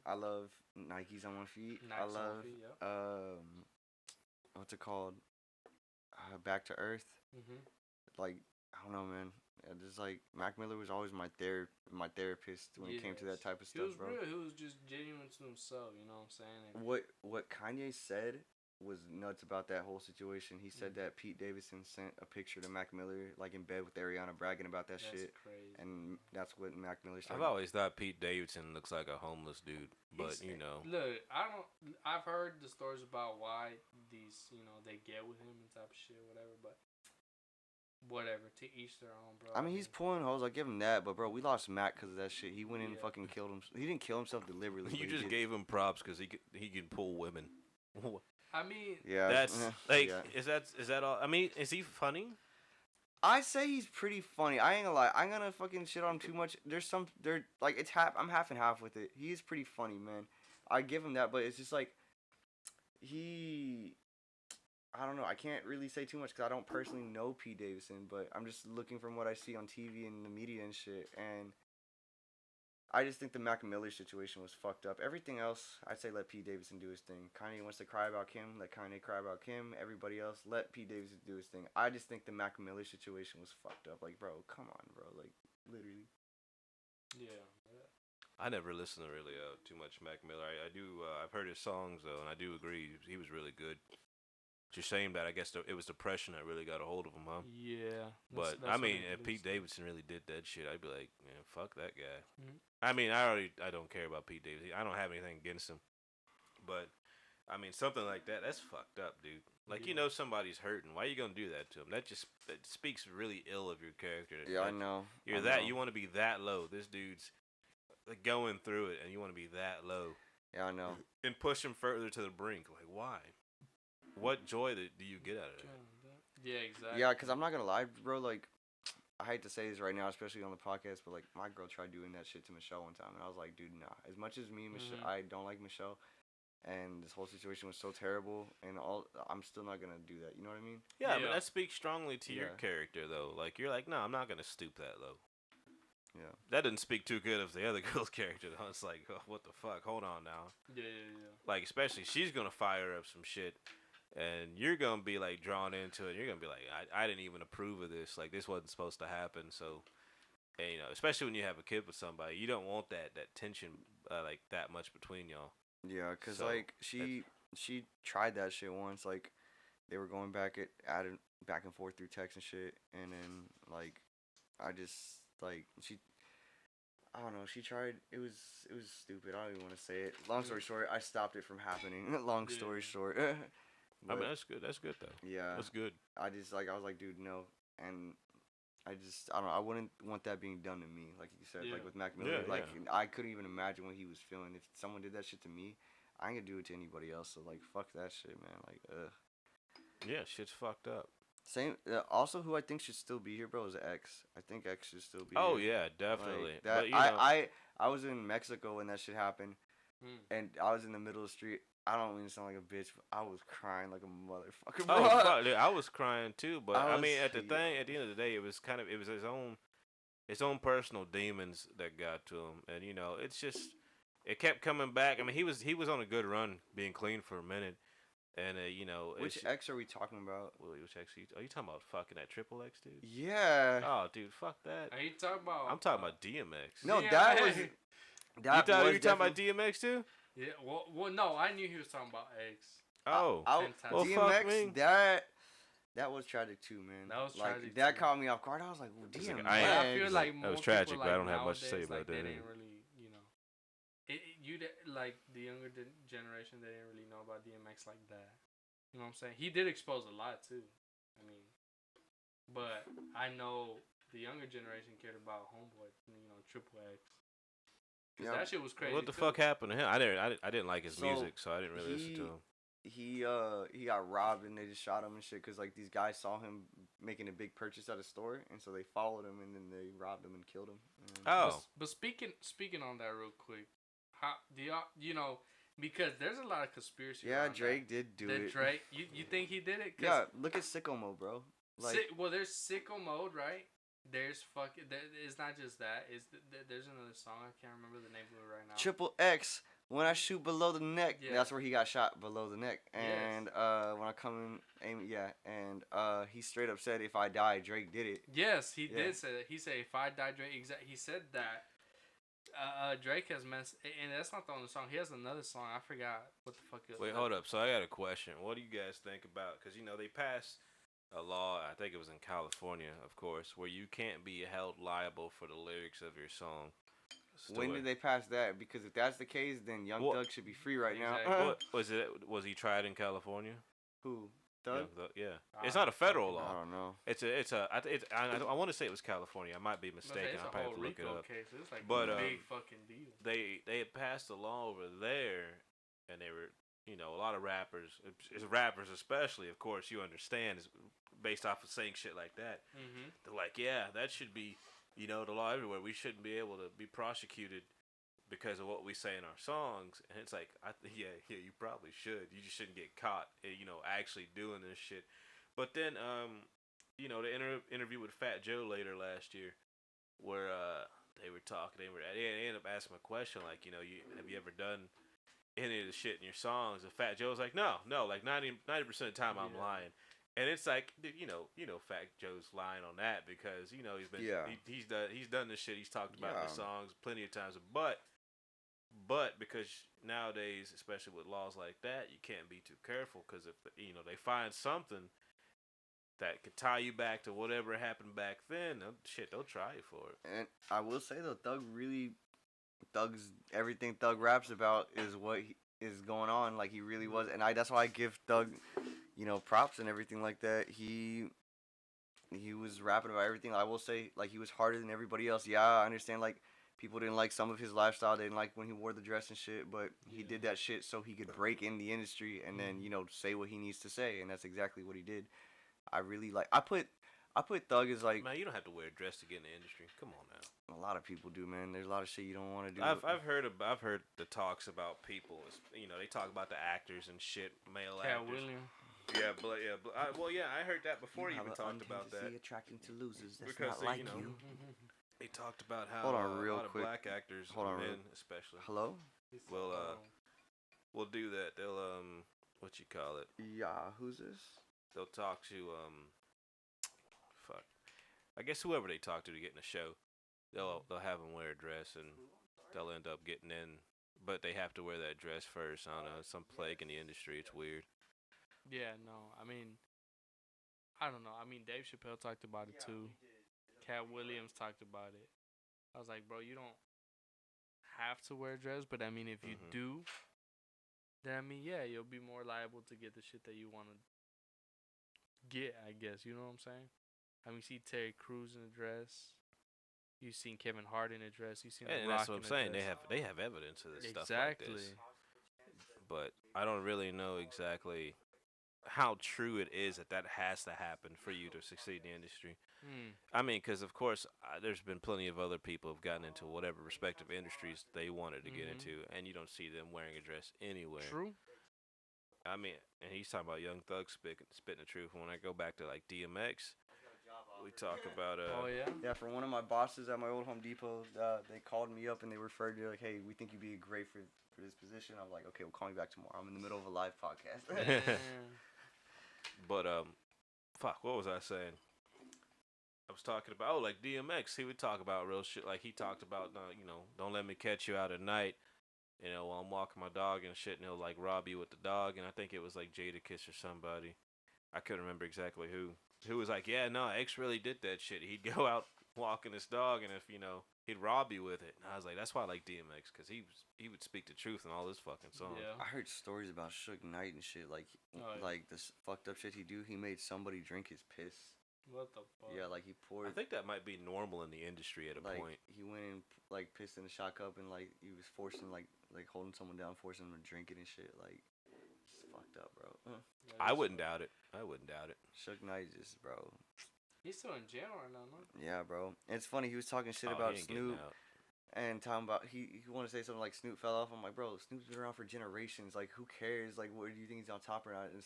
I love Nikes on My Feet. I love what's it called? Back to Earth. Like, I don't know, man. Just like Mac Miller was always my therapist when it came to that type of stuff, bro. Real. He was just genuine to himself. You know what I'm saying? And what Kanye said was nuts about that whole situation. He said that Pete Davidson sent a picture to Mac Miller, like in bed with Ariana, bragging about that shit. That's crazy. And that's what Mac Miller started. I've always thought Pete Davidson looks like a homeless dude, but you know. Look, I've heard the stories about why these, you know, they get with him and type of shit, whatever. But whatever, to each their own, bro. I mean, he's pulling hoes. I give him that, but bro, we lost Mac because of that shit. He went in and fucking killed him. He didn't kill himself deliberately. You just gave him props because he could pull women. I mean, yeah, that's like, is that all? I mean, is he funny? I say he's pretty funny. I ain't gonna lie. I'm gonna fucking shit on him too much. Like it's I'm half and half with it. He is pretty funny, man. I give him that, but it's just like I don't know. I can't really say too much because I don't personally know Pete Davidson, but I'm just looking from what I see on TV and the media and shit, and I just think the Mac Miller situation was fucked up. Everything else, I'd say let Pete Davidson do his thing. Kanye wants to cry about Kim, let Kanye cry about Kim. Everybody else, let Pete Davidson do his thing. I just think the Mac Miller situation was fucked up. Like, bro, come on, bro. Like, literally. Yeah. I never listened to really too much Mac Miller. I do. I've heard his songs though, and I do agree he was really good. It's a shame that I guess it was depression that really got a hold of him, huh? Yeah. But I mean, if Pete Davidson really did that shit, I'd be like, man, fuck that guy. I mean, I don't care about Pete Davidson. I don't have anything against him. But I mean, something like that's fucked up, dude. Like, you know, somebody's hurting. Why are you gonna do that to him? That speaks really ill of your character. Yeah, I know. You want to be that low. This dude's going through it, and you want to be that low. Yeah, I know. And push him further to the brink. Like, why? What joy do you get out of it? Yeah, exactly. Yeah, because I'm not going to lie, bro. Like, I hate to say this right now, especially on the podcast, but, like, my girl tried doing that shit to Michelle one time. And I was like, dude, nah. As much as me and Michelle, I don't like Michelle. And this whole situation was so terrible. And I'm still not going to do that. You know what I mean? Yeah, but that speaks strongly to your character, though. Like, you're like, no, I'm not going to stoop that low. Yeah. That didn't speak too good of the other girl's character, though. It's like, oh, what the fuck? Hold on now. Yeah. Like, especially, she's going to fire up some shit. And you're going to be, like, drawn into it. You're going to be like, I didn't even approve of this. Like, this wasn't supposed to happen. So, And, especially when you have a kid with somebody, you don't want that tension like that much between y'all. Yeah, cause So, like she tried that shit once. Like they were going back and forth through text and shit, and then like I just like she. I don't know. She tried. It was stupid. I don't even want to say it. Long story short, I stopped it from happening. Long story short. I mean, that's good. That's good though. Yeah. That's good. I was like, dude, no. And I don't know. I wouldn't want that being done to me, like you said, like with Mac Miller. Yeah, like I couldn't even imagine what he was feeling. If someone did that shit to me, I ain't gonna do it to anybody else. So like, fuck that shit, man. Like, Yeah, shit's fucked up. Same. Also, who I think should still be here, bro, is X. I think X should still be. Oh here. yeah, definitely. Like, that, but, I was in Mexico when that shit happened, and I was in the middle of the street. I don't mean to sound like a bitch, but I was crying like a motherfucker. Bro. Oh fuck, dude, I was crying too. But I mean, at the end of the day, it was his own personal demons that got to him, and it's just it kept coming back. I mean, he was on a good run, being clean for a minute. And which X are we talking about? Well, which X are you talking about? Fucking that Triple X dude? Yeah. Oh, dude, fuck that. Are you talking about? I'm talking about DMX. No, yeah, that was. That you talking about DMX too? Yeah. Well, no, I knew he was talking about X. Oh, well, DMX. Fuck me. That was tragic too, man. That was like, tragic. That caught me off guard. I was like, well, DMX. I feel like more that was tragic, people, but I like, don't have much to say nowadays, about like, that. They didn't really, like the younger generation, they didn't really know about DMX like that. You know what I'm saying? He did expose a lot too. I mean, but I know the younger generation cared about Homeboy, Triple X. Cause that shit was crazy. What the fuck happened to him? I didn't like his music, so I didn't really listen to him. He got robbed and they just shot him and shit because like these guys saw him making a big purchase at a store and so they followed him and then they robbed him and killed him. But speaking on that real quick, how do y'all because there's a lot of conspiracy. Yeah, Drake did do it. Drake, you think he did it? Yeah, look at Sicko Mode, bro. Like, there's Sicko Mode, right? There's it's not just that. There's another song I can't remember the name of it right now. Triple X. When I shoot below the neck, that's where he got shot below the neck. And when I come in, aim, and he straight up said, "If I die, Drake did it." Yes, he did say that. He said, "If I die, Drake." He said that. Drake has messed, and that's not the only song. He has another song. I forgot what the fuck it was. Wait, hold up. So I got a question. What do you guys think about? Because they passed a law. I think it was in California, of course, where you can't be held liable for the lyrics of your song. When did they pass that? Because if that's the case, then Young Thug should be free right now. What, was he tried in California? Who? Thug? Yeah. It's not a federal law. I don't know. I want to say it was California. I might be mistaken. I probably have to look it up. Case. It's like but a big fucking deal. They had passed a law over there, and they were a lot of rappers especially, of course, you understand, is based off of saying shit like that. Mm-hmm. They're like, yeah, that should be the law everywhere. We shouldn't be able to be prosecuted because of what we say in our songs. And it's like, yeah, you probably should. You just shouldn't get caught, actually doing this shit. But then, the interview with Fat Joe later last year, where they were talking, they ended up asking a question like, have you ever done any of the shit in your songs? And Fat Joe's like, no, like 90% of the time I'm lying. And it's like, Fat Joe's lying on that because he's been he's done this shit. He's talked about in the songs plenty of times, but because nowadays, especially with laws like that, you can't be too careful because if they find something that could tie you back to whatever happened back then, they'll try you for it. And I will say though, everything Thug raps about is what is going on. Like he really was, and that's why I give Thug, props and everything like that. He was rapping about everything. I will say, like, he was harder than everybody else. Yeah, I understand, like, people didn't like some of his lifestyle. They didn't like when he wore the dress and shit, but he did that shit so he could break in the industry and then, say what he needs to say, and that's exactly what he did. I really like, I put Thug as like... Man, you don't have to wear a dress to get in the industry. Come on now. A lot of people do, man. There's a lot of shit you don't want to do. I've heard the talks about people. They talk about the actors and shit, male actors. William. I heard that before you even talked about that. Attracting to losers. That's because not like you. They talked about how Hold on, real a lot quick. of black actors, men especially, Hello? will do that. They'll what you call it? Yeah, who's this? They'll talk to I guess whoever they talk to get in the show, they'll have them wear a dress and they'll end up getting in, but they have to wear that dress first. I don't know, some plague in the industry. It's weird. Yeah, no, I mean, I don't know. I mean, Dave Chappelle talked about it too. Cat Williams talked about it. I was like, bro, you don't have to wear a dress, but I mean, if you do, then I mean, yeah, you'll be more liable to get the shit that you want to get, I guess. You know what I'm saying? I mean, you see Terry Crews in a dress. You've seen Kevin Hart in a dress. You've seen The And Rock that's what I'm in a saying. dress. They have evidence of this stuff like Exactly. this. But I don't really know exactly how true it is that has to happen for you to succeed in the industry. I mean, because of course, there's been plenty of other people who've gotten into whatever respective industries they wanted to get into, and you don't see them wearing a dress anywhere. True. I mean, and he's talking about Young Thug spitting the truth. When I go back to like DMX, we talk about Oh yeah. Yeah, for one of my bosses at my old Home Depot, they called me up and they referred to like, hey, we think you'd be great for this position. I'm like, okay, well, call me back tomorrow. I'm in the middle of a live podcast. But fuck, what was I saying? I was talking about like DMX. He would talk about real shit. Like he talked about, don't let me catch you out at night. While I'm walking my dog and shit, and he'll like rob you with the dog. And I think it was like Jadakiss or somebody. I couldn't remember exactly who. Who was like, yeah, no, X really did that shit. He'd go out walking his dog, and if he'd rob you with it. And I was like, that's why I like DMX, because he would speak the truth in all his fucking songs. Yeah. I heard stories about Suge Knight and shit. Like, like this fucked up shit he do. He made somebody drink his piss. What the fuck? Yeah, like he poured. I think that might be normal in the industry at a like, point. he went and like pissed in a shot cup and like he was forcing like holding someone down, forcing them to drink it and shit. Like, it's fucked up, bro. I wouldn't doubt it. Suge Knight just, bro. He's still in jail right now, no? Yeah, bro. And it's funny, he was talking shit Oh, about he ain't getting Snoop out. and talking about he wanted to say something like Snoop fell off. I'm like, bro, Snoop's been around for generations. Like, who cares? Like, what do you think he's on top or not? And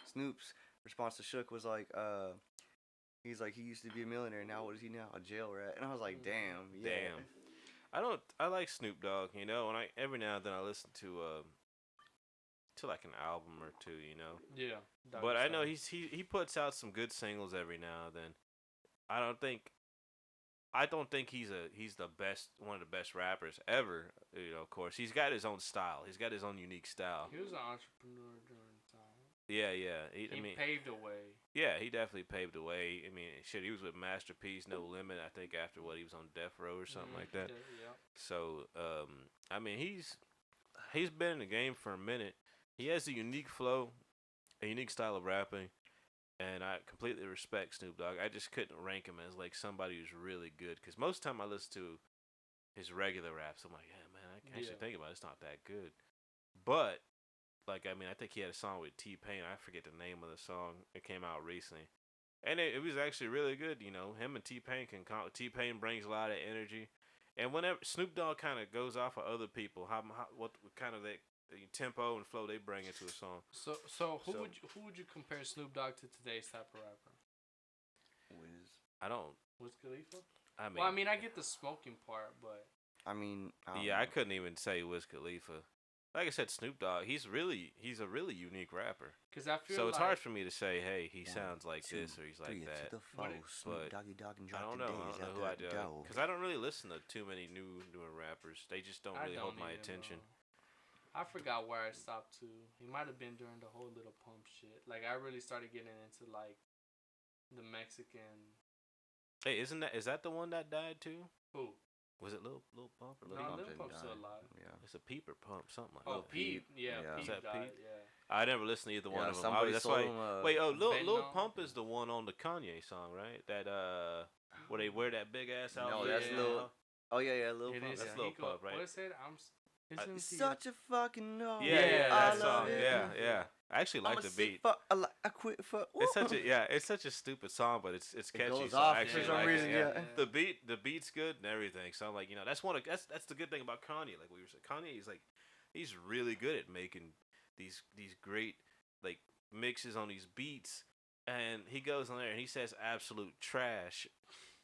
Snoop's response to Shook was like, he's like, he used to be a millionaire. Now what is he now? A jail rat. And I was like, damn, yeah. Damn. I like Snoop Dogg, and every now and then I listen to like an album or two, Yeah. But I know he puts out some good singles every now and then. I don't think he's the best, one of the best rappers ever. Of course, he's got his own style. He's got his own unique style. He was an entrepreneur during the time. Yeah. He paved the way. Yeah, he definitely paved the way. I mean, shit, he was with Masterpiece, No Limit. I think after he was on Death Row or something like that. Yeah. So, I mean, he's been in the game for a minute. He has a unique flow, a unique style of rapping, and I completely respect Snoop Dogg. I just couldn't rank him as like somebody who's really good, because most of the time I listen to his regular raps, I'm like, yeah, man, I can actually think about it. It's not that good. But like, I mean, I think he had a song with T-Pain. I forget the name of the song. It came out recently, and it was actually really good. Him and T-Pain T-Pain brings a lot of energy, and whenever Snoop Dogg kind of goes off of other people, what kind of the tempo and flow they bring into a song. So who would you compare Snoop Dogg to today's type of rapper? I don't. Wiz Khalifa? I mean, I get the smoking part, but I mean, I couldn't even say Wiz Khalifa. Like I said, Snoop Dogg, he's a really unique rapper. Because I feel so it's hard for me to say, hey, he sounds like this or he's like that. But I don't know. I don't know who I do. Because I don't really listen to too many newer rappers. They just don't really hold my attention. I forgot where I stopped to. He might have been during the whole Little Pump shit. Like, I really started getting into like the Mexican. Hey, is that the one that died too? Who? Was it Lil Pump or Lil Pump? No, Lil Pump's still alive. Yeah. It's a Peep or Pump, something like that. Oh, Peep. Yeah, yeah. Peep Is that died, Peep? yeah. I never listened to either one of them. That's why. Lil Pump is the one on the Kanye song, right? That where they wear that big ass outfit. No, that's Lil. Oh yeah, Lil Pump. That's Lil Pump, right? What is it? It's such a fucking no. Yeah, that song. Yeah. I actually like the beat. I quit for. It's such a stupid song, but it's catchy. It goes so off I actually for some like reason. it. Yeah. The beat's good and everything. So I'm like, that's the good thing about Kanye. Like we were saying, Kanye is like, he's really good at making these great like mixes on these beats, and he goes on there and he says absolute trash.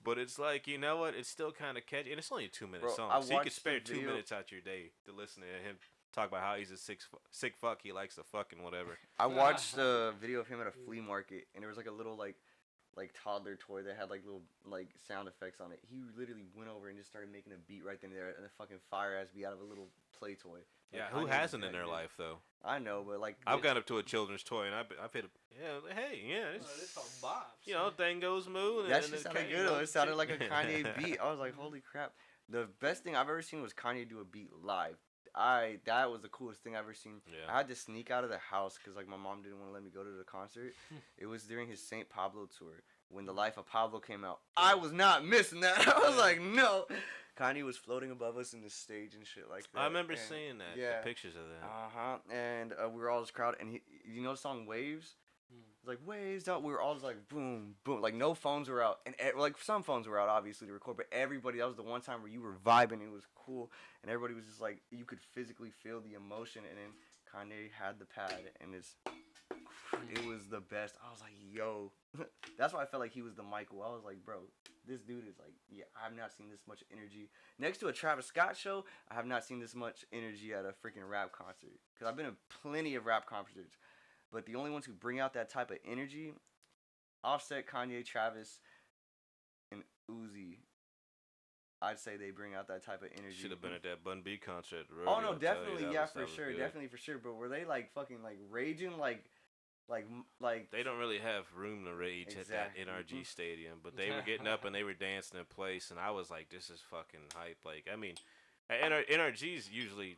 But it's like, you know what? It's still kind of catchy. And it's only a 2-minute song. So you could spare 2 minutes out your day to listen to him talk about how he's a sick fuck. He likes to fucking whatever. I watched a video of him at a flea market. And there was like a little like like toddler toy that had like little like sound effects on it. He literally went over and just started making a beat right then and there, and a fucking fire ass beat out of a little play toy. Like, Yeah, who Kanye hasn't was in their that good. life though? I know, but like I've gone up to a children's toy and I paid it's you know, thing goes moo. that shit sounded good though. It sounded like a Kanye beat. I was like, holy crap. The best thing I've ever seen was Kanye do a beat live. That was the coolest thing I've ever seen. Yeah. I had to sneak out of the house because like my mom didn't want to let me go to the concert. It was during his St. Pablo tour when The Life of Pablo came out. I was not missing that. I was like, no. Kanye was floating above us in the stage and shit like that. I remember and, seeing that. yeah. The pictures of that. And we were all this crowd, and you know the song Waves? It's like waves out. We were all just like boom, boom. Like no phones were out, and like some phones were out obviously to record, but everybody. That was the one time where you were vibing. It was cool, and everybody was just like you could physically feel the emotion. And then Kanye had the pad, and it was the best. I was like, yo, that's why I felt like he was the Michael. I was like, bro, this dude is like, yeah, I have not seen this much energy next to a Travis Scott show. I have not seen this much energy at a freaking rap concert because I've been in plenty of rap concerts. But the only ones who bring out that type of energy, Offset, Kanye, Travis, and Uzi, I'd say they bring out that type of energy. Should have been at that Bun B concert. Oh no, definitely, yeah, for sure, definitely for sure. But were they like fucking like raging like? They don't really have room to rage at that NRG stadium, but they were getting up and they were dancing in place, and I was like, this is fucking hype. Like, I mean, NRG's usually.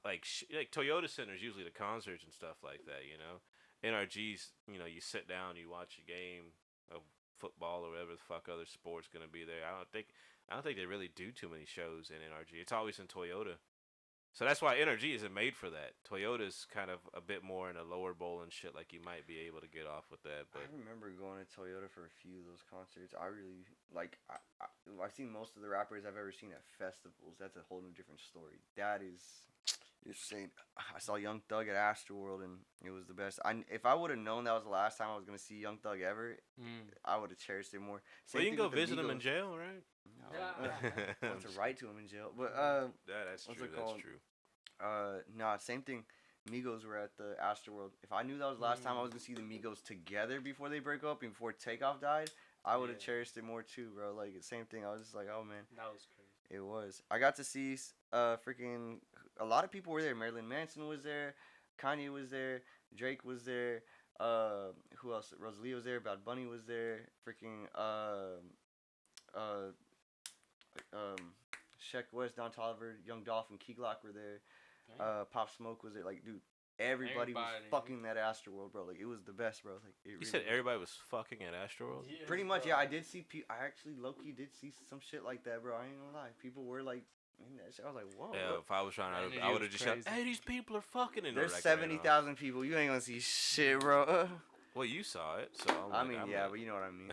Like Toyota Center's usually the concerts and stuff like that, you know. NRG's, you know, you sit down, you watch a game of football or whatever the fuck other sport's gonna be there. I don't think they really do too many shows in NRG. It's always in Toyota, so that's why NRG isn't made for that. Toyota's kind of a bit more in a lower bowl and shit. Like you might be able to get off with that. But I remember going to Toyota for a few of those concerts. I really like. I've seen most of the rappers I've ever seen at festivals. That's a whole new different story. That is. Insane. I saw Young Thug at Astroworld and it was the best. If I would have known that was the last time I was gonna see Young Thug ever, I would have cherished it more. Well, you can go visit him in jail, right? No, went to write to him in jail, but that's true. That's true. Nah, same thing. Migos were at the Astroworld. If I knew that was the last time I was gonna see the Migos together before they break up and before Takeoff died, I would have cherished it more too, bro. Like same thing. I was just like, oh man, that was crazy. It was. I got to see freaking a lot of people were there. Marilyn Manson was there, Kanye was there, Drake was there. Who else? Rosalie was there. Bad Bunny was there. Freaking Sheck West, Don Toliver, Young Dolph, and Key Glock were there. Pop Smoke was there. Like, dude, everybody was fucking that Astroworld, bro. Like, it was the best, bro. Like, you said everybody was fucking at Astroworld? Yes, pretty much, bro. Yeah. I did see. I actually low key did see some shit like that, bro. I ain't gonna lie. People were like. In that shit. I was like, whoa. Yeah, if I was trying to, I would have just shouted, hey, these people are fucking in there. There's 70,000 people. You ain't gonna see shit, bro. Well, you saw it, so I mean, yeah, but you know what I mean.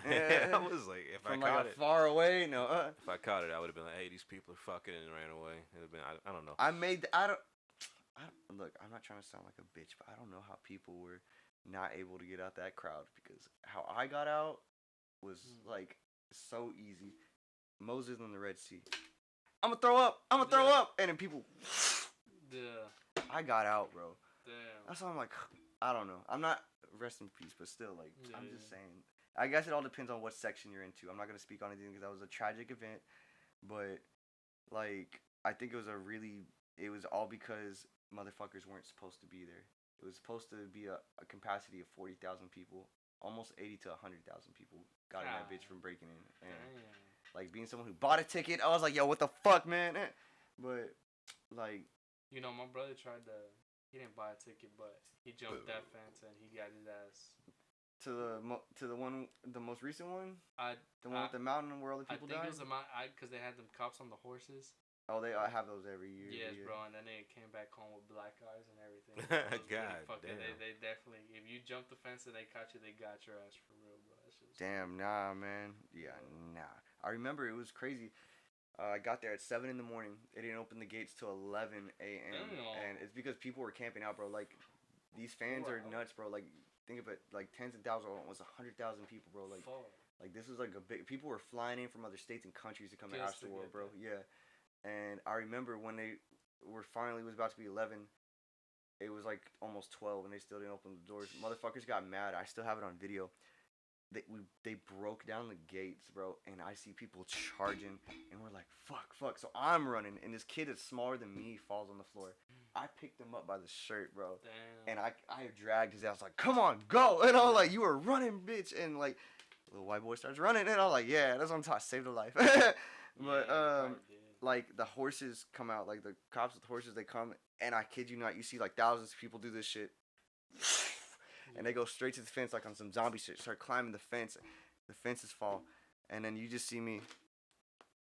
I was like, if from I caught like it far away, no. If I caught it, I would have been like, hey, these people are fucking and ran away. It would have been, I don't know. Look, I'm not trying to sound like a bitch, but I don't know how people were not able to get out that crowd because how I got out was like so easy. Moses in the Red Sea. I'm gonna throw up. And then people. Yeah. I got out, bro. Damn. That's why I'm like, I don't know. I'm not rest in peace, but still, like, Yeah, I'm just saying. I guess it all depends on what section you're into. I'm not gonna speak on anything because that was a tragic event, but like, I think it was all because motherfuckers weren't supposed to be there. It was supposed to be a capacity of 40,000 people. Almost 80 to 100,000 people got in that bitch from breaking in. And like being someone who bought a ticket, I was like, yo, what the fuck, man? But like, you know, my brother he didn't buy a ticket, but he jumped that fence and he got his ass. To the most recent one? The one with the mountain where all the people died? I think it was the mountain, because they had them cops on the horses. Oh, I have those every year. Yes, bro, and then they came back home with black eyes and everything. God really damn. They definitely, if you jump the fence and they caught you, they got your ass for real, bro. Damn, nah, man. Yeah, nah. I remember it was crazy. I got there at 7 in the morning. They didn't open the gates till 11 a.m. And it's because people were camping out, bro. Like, these fans are nuts, bro. Like, think of it, like tens of thousands, almost 100,000 people, bro. Like, this was like a big. People were flying in from other states and countries to come to Astroworld, bro. Yeah. And I remember when they was about to be 11, it was like almost 12 and they still didn't open the doors. Motherfuckers got mad. I still have it on video. they broke down the gates, bro, and I see people charging, and we're like, fuck. So I'm running, and this kid is smaller than me falls on the floor. I picked him up by the shirt, bro. Damn. And I dragged his ass like, come on, go. And I was like, you were running, bitch. And like, little white boy starts running, and I was like, yeah, that's what I'm talking, saved a life. But like the horses come out, like the cops with horses, they come, and I kid you not, you see like thousands of people do this shit. And they go straight to the fence like on some zombie shit, start climbing the fence. The fences fall, and then you just see me.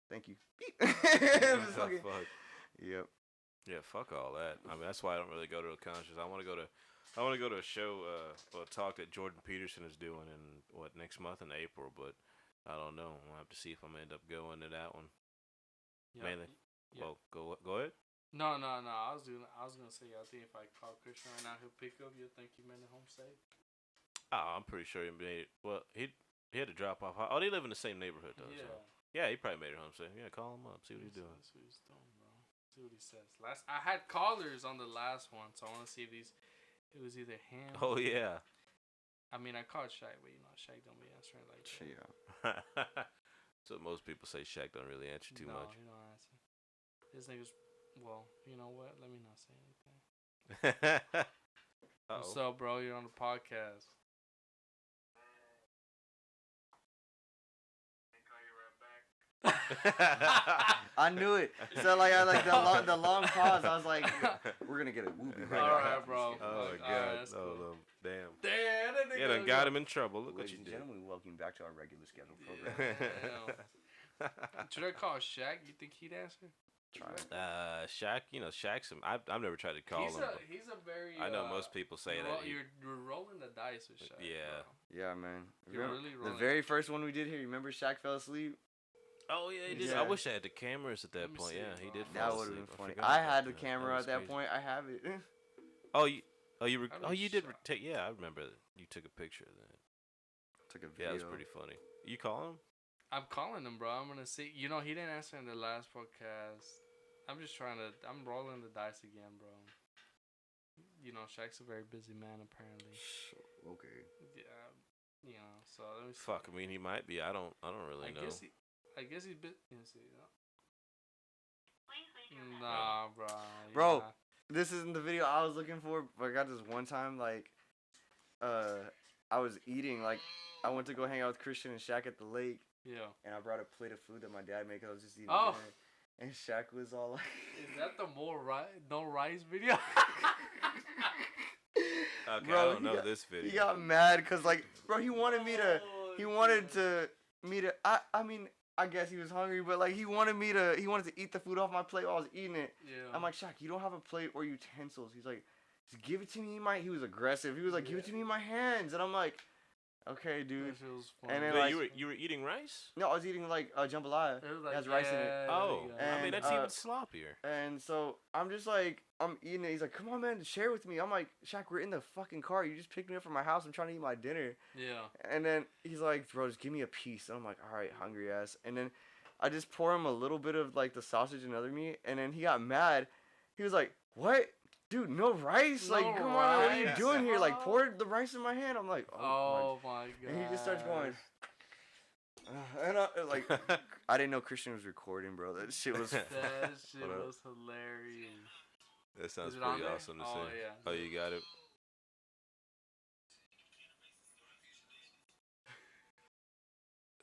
Thank you. Fuck. Yep. Yeah, fuck all that. I mean, that's why I don't really go to a concert. I want to go to a show, or a talk that Jordan Peterson is doing in next month in April, but I don't know. I'll have to see if I'm gonna end up going to that one. Yeah. Mainly. Yeah. Well, go ahead. No. I was gonna say, I think if I call Christian right now, he'll pick up. You'll think he made it home safe. Oh, I'm pretty sure he made it. Well, he had to drop off. Oh, they live in the same neighborhood though. Yeah. So. Yeah, he probably made it home safe. Yeah, call him up, see what he's doing. See what he's doing, bro. See what he says. I had callers on the last one, so I want to see if it was either him. Oh yeah. I mean, I called Shaq, but Shaq don't be answering like that. Yeah. So most people say Shaq don't really answer too much. No, he don't answer. This nigga's, well, you know what? Let me not say anything. What's up, bro? You're on the podcast. I knew it. So like I like the long pause. I was like, we're gonna get a whoopie right All now. right, bro. Oh my All god. right, that's cool. Damn. Damn, that nigga. Yeah, done got him in trouble. Look what Ladies you and did. gentlemen, welcome back to our regular scheduled program. Should I call Shaq? You think he'd answer? Try it. Shaq, Shaq's. I've never tried to call him. but He's a very. I know most people say that. You're rolling the dice with Shaq. Yeah. Bro. Yeah, man. You're Remember really the rolling. very first one we did here. You remember Shaq fell asleep? Oh yeah, he did. Yeah. I wish I had the cameras at that Let me point. see Yeah, it, he bro. did. That fall would have been asleep. funny. forgot I about had the that. camera was at that crazy. point. I have it. Oh, you I mean, did Shaq. take. Yeah, I remember you took a picture of that. Took a Yeah, video. it was pretty funny. You call him? I'm calling him, bro. I'm gonna see. He didn't answer in the last podcast. I'm just trying to. I'm rolling the dice again, bro. Shaq's a very busy man, apparently. Okay. Yeah. So let me see. Fuck. I mean, he might be. I don't really know. I guess he's busy. Let's see. Nah, bro. Bro. Yeah. This isn't the video I was looking for, but I got this one time, like, I was eating, like, I went to go hang out with Christian and Shaq at the lake, Yeah. and I brought a plate of food that my dad made, 'cause I was just eating Oh. dinner, and Shaq was all like... Is that the no rice video? Okay, Bro, I don't he know got- this video. He got mad, 'cause, like, bro, he wanted me to, I mean, I guess he was hungry, but, like, he wanted to eat the food off my plate while I was eating it. Yeah. I'm like, Shaq, you don't have a plate or utensils. He's like, just give it to me in my... He was aggressive. He was like, give it to me in my hands. And I'm like, okay, dude. That shit was funny. And then, Wait, like- you were eating rice? No, I was eating, like, jambalaya. It was It has rice in it. Oh, yeah. I mean And, that's even sloppier. And so I'm just like, I'm eating it. He's like, come on, man, share with me. I'm like, Shaq, we're in the fucking car. You just picked me up from my house. I'm trying to eat my dinner. Yeah. And then he's like, bro, just give me a piece. And I'm like, all right, hungry ass. And then I just pour him a little bit of, like, the sausage and other meat. And then he got mad. He was like, what? Dude, no rice? Like, No come on, what are you rice. doing here? Like, pour the rice in my hand. I'm like, Oh my god. And he just starts going. And I, like, I didn't know Christian was recording, bro. That shit was. That shit What up? was hilarious. That sounds Is it on pretty there? awesome to Oh, see. yeah. Oh, you got it.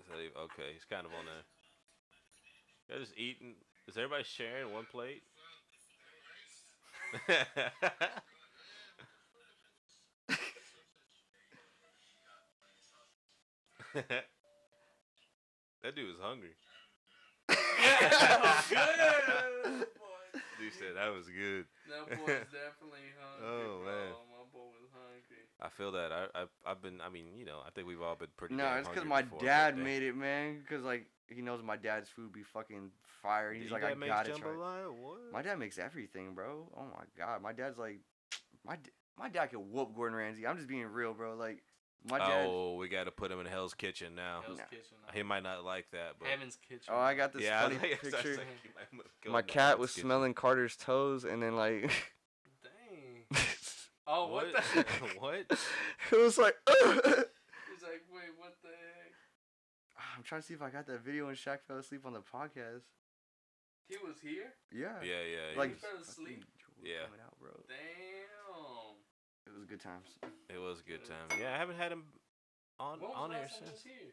Is that even, okay, he's kind of on there. They're just eating. Is everybody sharing one plate? That dude was hungry. Dude said that was good. That boy's definitely hungry. Oh, bro. man. My boy was hungry. I feel that. I've been. I mean, I think we've all been pretty. No, damn it's because hungry my before, dad but made it, man. Because, like, he knows my dad's food be fucking fire. He's Your like, I dad makes gotta try it. jambalaya? What? My dad makes everything, bro. Oh my god, my dad's like, my dad could whoop Gordon Ramsay. I'm just being real, bro. Like, my dad. Oh, we got to put him in Hell's Kitchen now. Hell's No. Kitchen. He might not like that, but Heaven's Kitchen. Oh, I got this yeah, funny I was picture. like, he might go My in the cat Hell's was Kitchen. smelling Carter's toes, and then like, Dang. Oh, what the? What? it was like, He's like, like, wait, what the heck? I'm trying to see if I got that video when Shaq fell asleep on the podcast. He was here? Yeah. Yeah. Like, He fell asleep? Yeah. Coming out, bro. Damn. It was good times. It was a good time. Yeah, I haven't had him on When was on the here last time he was since. here?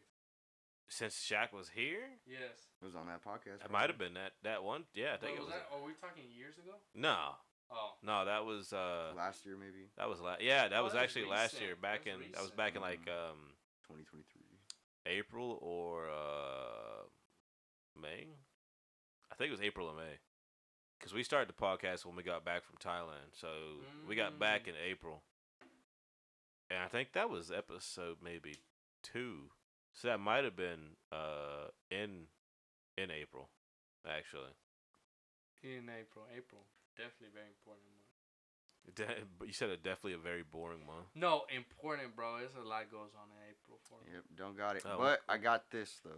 Since Shaq was here. Yes. It was on that podcast. It might have been that one. Yeah, I think Wait, it was. that? Are we talking years ago? No, Oh. no, that was last year, maybe. that was yeah, that Oh, was that's actually last recent. year. Back That's in that was recent. back in like 2023. April or May. I think it was April or May. Because we started the podcast when we got back from Thailand. So we got back in April. And I think that was episode maybe 2. So that might have been in April, actually. In April. April. Definitely very important month. But you said it definitely a very boring month. No, important, bro. There's a lot goes on in April for me. Yep, don't got it. Oh, But I got this, though.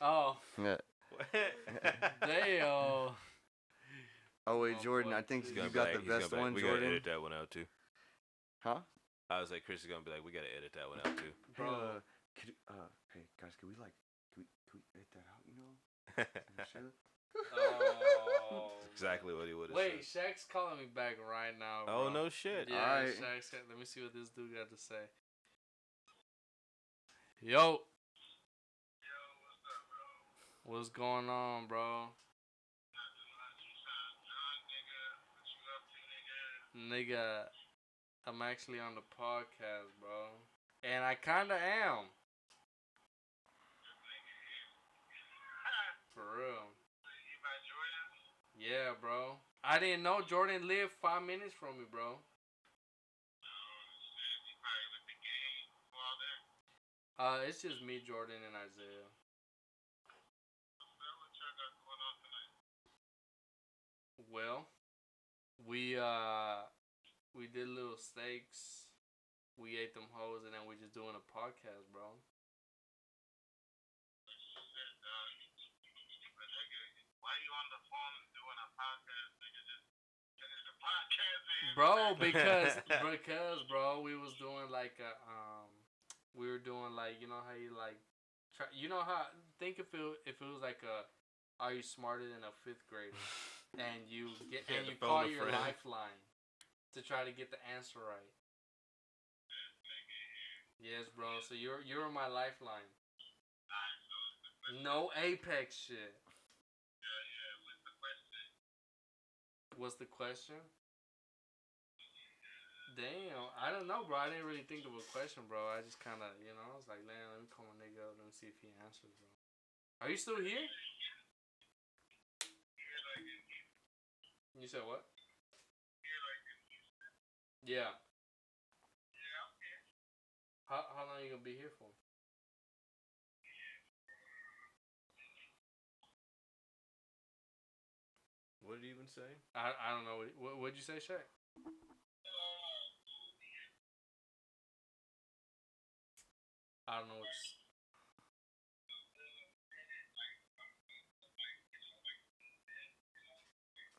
Oh. Yeah. Damn. Oh, wait, Oh, Jordan, boy, I think please. you He's got gonna the be like- best he's gonna be like, one, we gotta Jordan. edit that one out too. Huh? I was like, Chris is gonna be like, we gotta edit that one out too. Bro. Hey, guys, can we edit that out, you know? Oh. Exactly what he would have Wait, said. Shaq's calling me back right now, bro. Oh no shit. Yeah, Alright. Shaq's. Let me see what this dude got to say. Yo. What's going on, bro? Nigga, I'm actually on the podcast, bro. And I kinda am. For real. Yeah, bro. I didn't know Jordan lived 5 minutes from me, bro. It's just me, Jordan, and Isaiah. Well, we did little steaks. We ate them hoes, and then we're just doing a podcast, bro. Why you on the phone doing a podcast, nigga? Just finish the podcast, man. Bro, because bro, we was doing like a we were doing like, you know how you like try, you know how, think if it was like a, are you smarter than a 5th grader, and you get Yeah, and the you phone call a your friend. lifeline to try to get the answer right. Yes, bro. So you're my lifeline. No Apex shit. What's the question? Damn, I don't know, bro. I didn't really think of a question, bro. I just kind of, you know, I was like, man, let me call my nigga up. Let me see if he answers, bro. Are you still here? You said what? Yeah. How long are you gonna be here for? What did he even say? I don't know. What'd you say, Shaq? I don't know what's...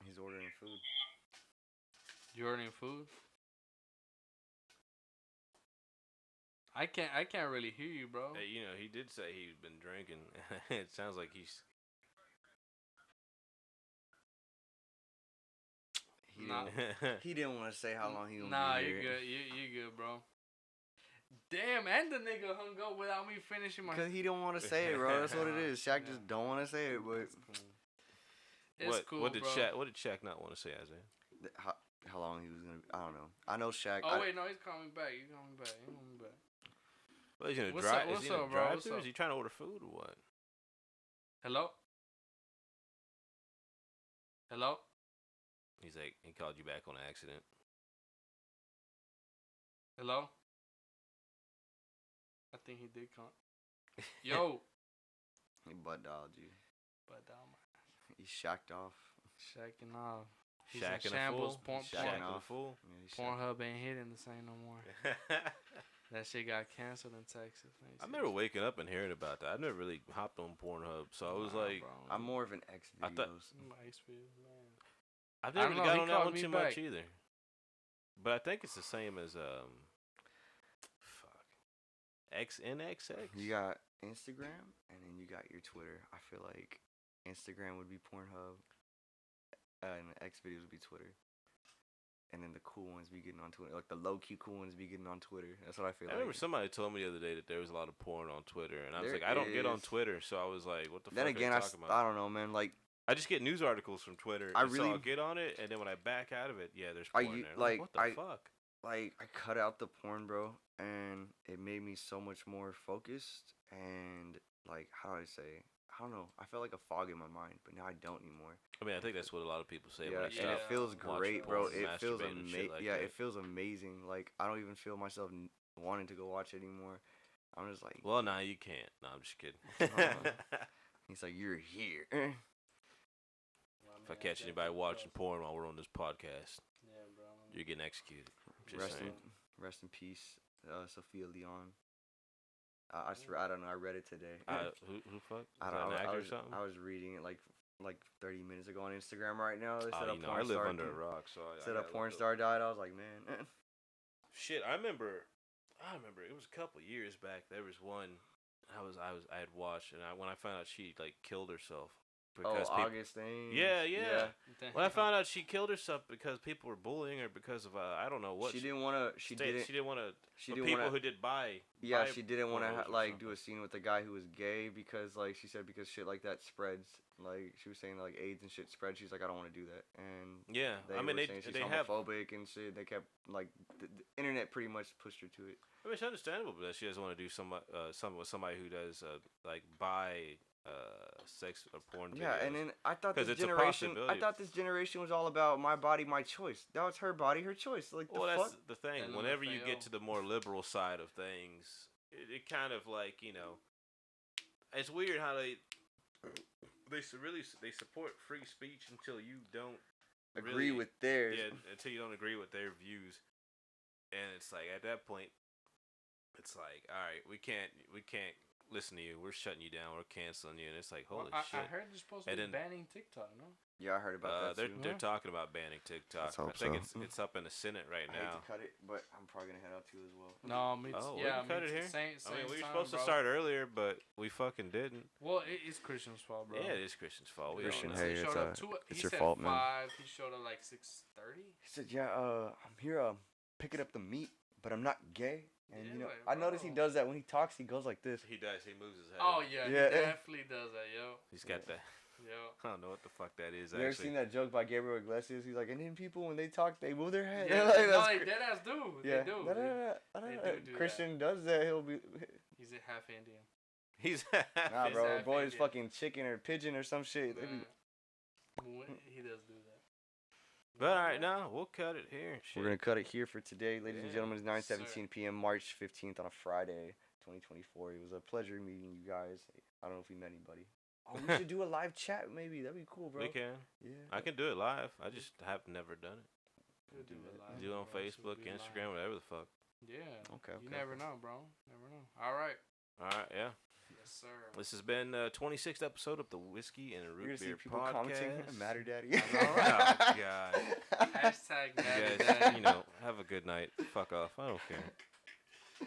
He's ordering food. You ordering food? I can't really hear you, bro. Hey, you know, he did say he's been drinking. It sounds like he's. He didn't want to say how long he gonna Nah, be you here. good. You good, bro. Damn, and the nigga hung up without me finishing my... Because he don't want to say it, bro. That's what it is. Shaq just don't want to say it, but It's cool. It's cool, what did bro. Shaq not want to say, Isaiah? how long he was gonna be, I don't know. I know Shaq. Oh, wait, no, he's calling me back. He's calling me back. He's calling me back. Well, he's gonna What's drive. up- Is he what's gonna up, bro? drive What's through? up? Is he trying to order food or what? Hello? Hello? He's like, he called you back on accident. Hello? I think he did call. Yo! He butt dialed you. But He shacked off. shacking off. He's Shaq in and a shambles. fool. Shaq Shaq and a off. fool. Yeah, he shacked. Pornhub ain't hitting the same no more. That shit got canceled in Texas. I remember waking up and hearing about that. I never really hopped on Pornhub, so I was like, I'm more of an X I thought- videos. I've I never don't know, got he on that called one me too back. much either. But I think it's the same as XNXX. You got Instagram, and then you got your Twitter. I feel like Instagram would be Pornhub, and X videos would be Twitter. And then the cool ones be getting on Twitter. Like the low-key cool ones be getting on Twitter. That's what I feel I like. remember somebody told me the other day that there was a lot of porn on Twitter, and I was There like, I don't get on is. Twitter, so I was like, what the Then fuck again, are you talking about? I don't know, man. Like, I just get news articles from Twitter. I and so really- I'll get on it, and then when I back out of it, yeah, there's I porn u- there. like, What the fuck? I cut out the porn, bro, and it made me so much more focused. And, like, how do I say? I don't know. I felt like a fog in my mind, but now I don't anymore. I mean, I think that's what a lot of people say. Yeah, when they and it stop feels watching great, porn bro. and It feels masturbate and shit amazing. like Yeah, that. it feels amazing. Like, I don't even feel myself wanting to go watch it anymore. I'm just like, Well, nah, you can't. No, I'm just kidding. he's like, you're here. If I catch anybody watching porn while we're on this podcast, Yeah, bro. you're getting executed. Just Rest saying. rest in peace, Sophia Leon. I don't know. I read it today. Who fuck? Is I that don't an know. actor or something? I was reading it like 30 minutes ago on Instagram right now. They said Oh, a you know, porn I live star under a rock, so I said a gotta porn look star up. died. I was like, man. Shit, I remember it was a couple years back. There was one I had watched, and when I found out she like killed herself because people. Augustine. Yeah. When I found out she killed herself because people were bullying her because of I don't know what She didn't want to. She didn't. She didn't want to. She The didn't people want who to. did buy. Yeah, buy she didn't want pornos to or like do a something. scene with the guy who was gay because like she said because shit like that spreads. Like she was saying like AIDS and shit spread. She's like I don't want to do that. And Yeah, I mean were they saying she's they have. homophobic and shit. They kept like the internet pretty much pushed her to it. I mean, it's understandable that she doesn't want to do some with somebody who does like buy sex or porn. Yeah, videos. and then I thought 'Cause this it's a generation. I possibility. thought this generation was all about my body, my choice. That was her body, her choice. Like the Well, fuck. that's the thing. And Whenever you LFAO. get to the more liberal side of things, it kind of like it's weird how they support free speech until you don't Agree really- with theirs. yeah, until you don't agree with their views, and it's like at that point, it's like all right, we can't listen to you. We're shutting you down. We're canceling you, and it's like holy I shit. heard they're supposed to And be then- banning TikTok, no? Yeah, I heard about that too. They're talking about banning TikTok. Let's hope I think so. it's up in the Senate right I hate now. to cut it, but I'm probably gonna head out too as well. No, me Oh, we yeah, can cut me it here. Same, I mean, we were time, supposed to bro. start earlier, but we fucking didn't. Well, it's Christian's fault, bro. Yeah, it is Christian's fault. We Christian, all know. hey, He it's, showed up it's he your said fault, man. 5. He showed up like 6:30. He said, "Yeah, I'm here, picking up the meat, but I'm not gay." And Yeah, you know, like, I notice he bro. does that when he talks. He goes like this. He does. He moves his head. Oh yeah, Yeah. he definitely does that, yo. He's got that. Yo. I don't know what the fuck that is. You ever Actually, seen that joke by Gabriel Iglesias? He's like, and then people when they talk, they move their head. Yeah, Like, no, that's they cra- dead ass do. yeah. They do. Da, da, dude. da, da, They da. do Christian does that. He'll be. He's a half Indian. he's Nah, bro. half Boy is Indian. fucking chicken or pigeon or some shit. They be- He does do that. But all right, now we'll cut it here. We're gonna cut it here for today, ladies and Yeah. gentlemen. It's Yes, sir. 9:17 p.m. March 15th on a Friday, 2024. It was a pleasure meeting you guys. I don't know if we met anybody. Oh, we should do a live chat, maybe. That'd be cool, bro. We can. Yeah. I can do it live. I just have never done it. We'll do it live, Do it on bro. Facebook, We'll do it Instagram, live. whatever the fuck. Yeah. Okay. You never know, bro. Never know. All right. All right, yeah. Yes, sir. This has been 26th episode of the Whiskey and You're Root gonna see Beer people podcast. commenting, Matter Daddy. All right. Oh, God. Hashtag You Maddie guys, Daddy. have a good night. Fuck off. I don't care.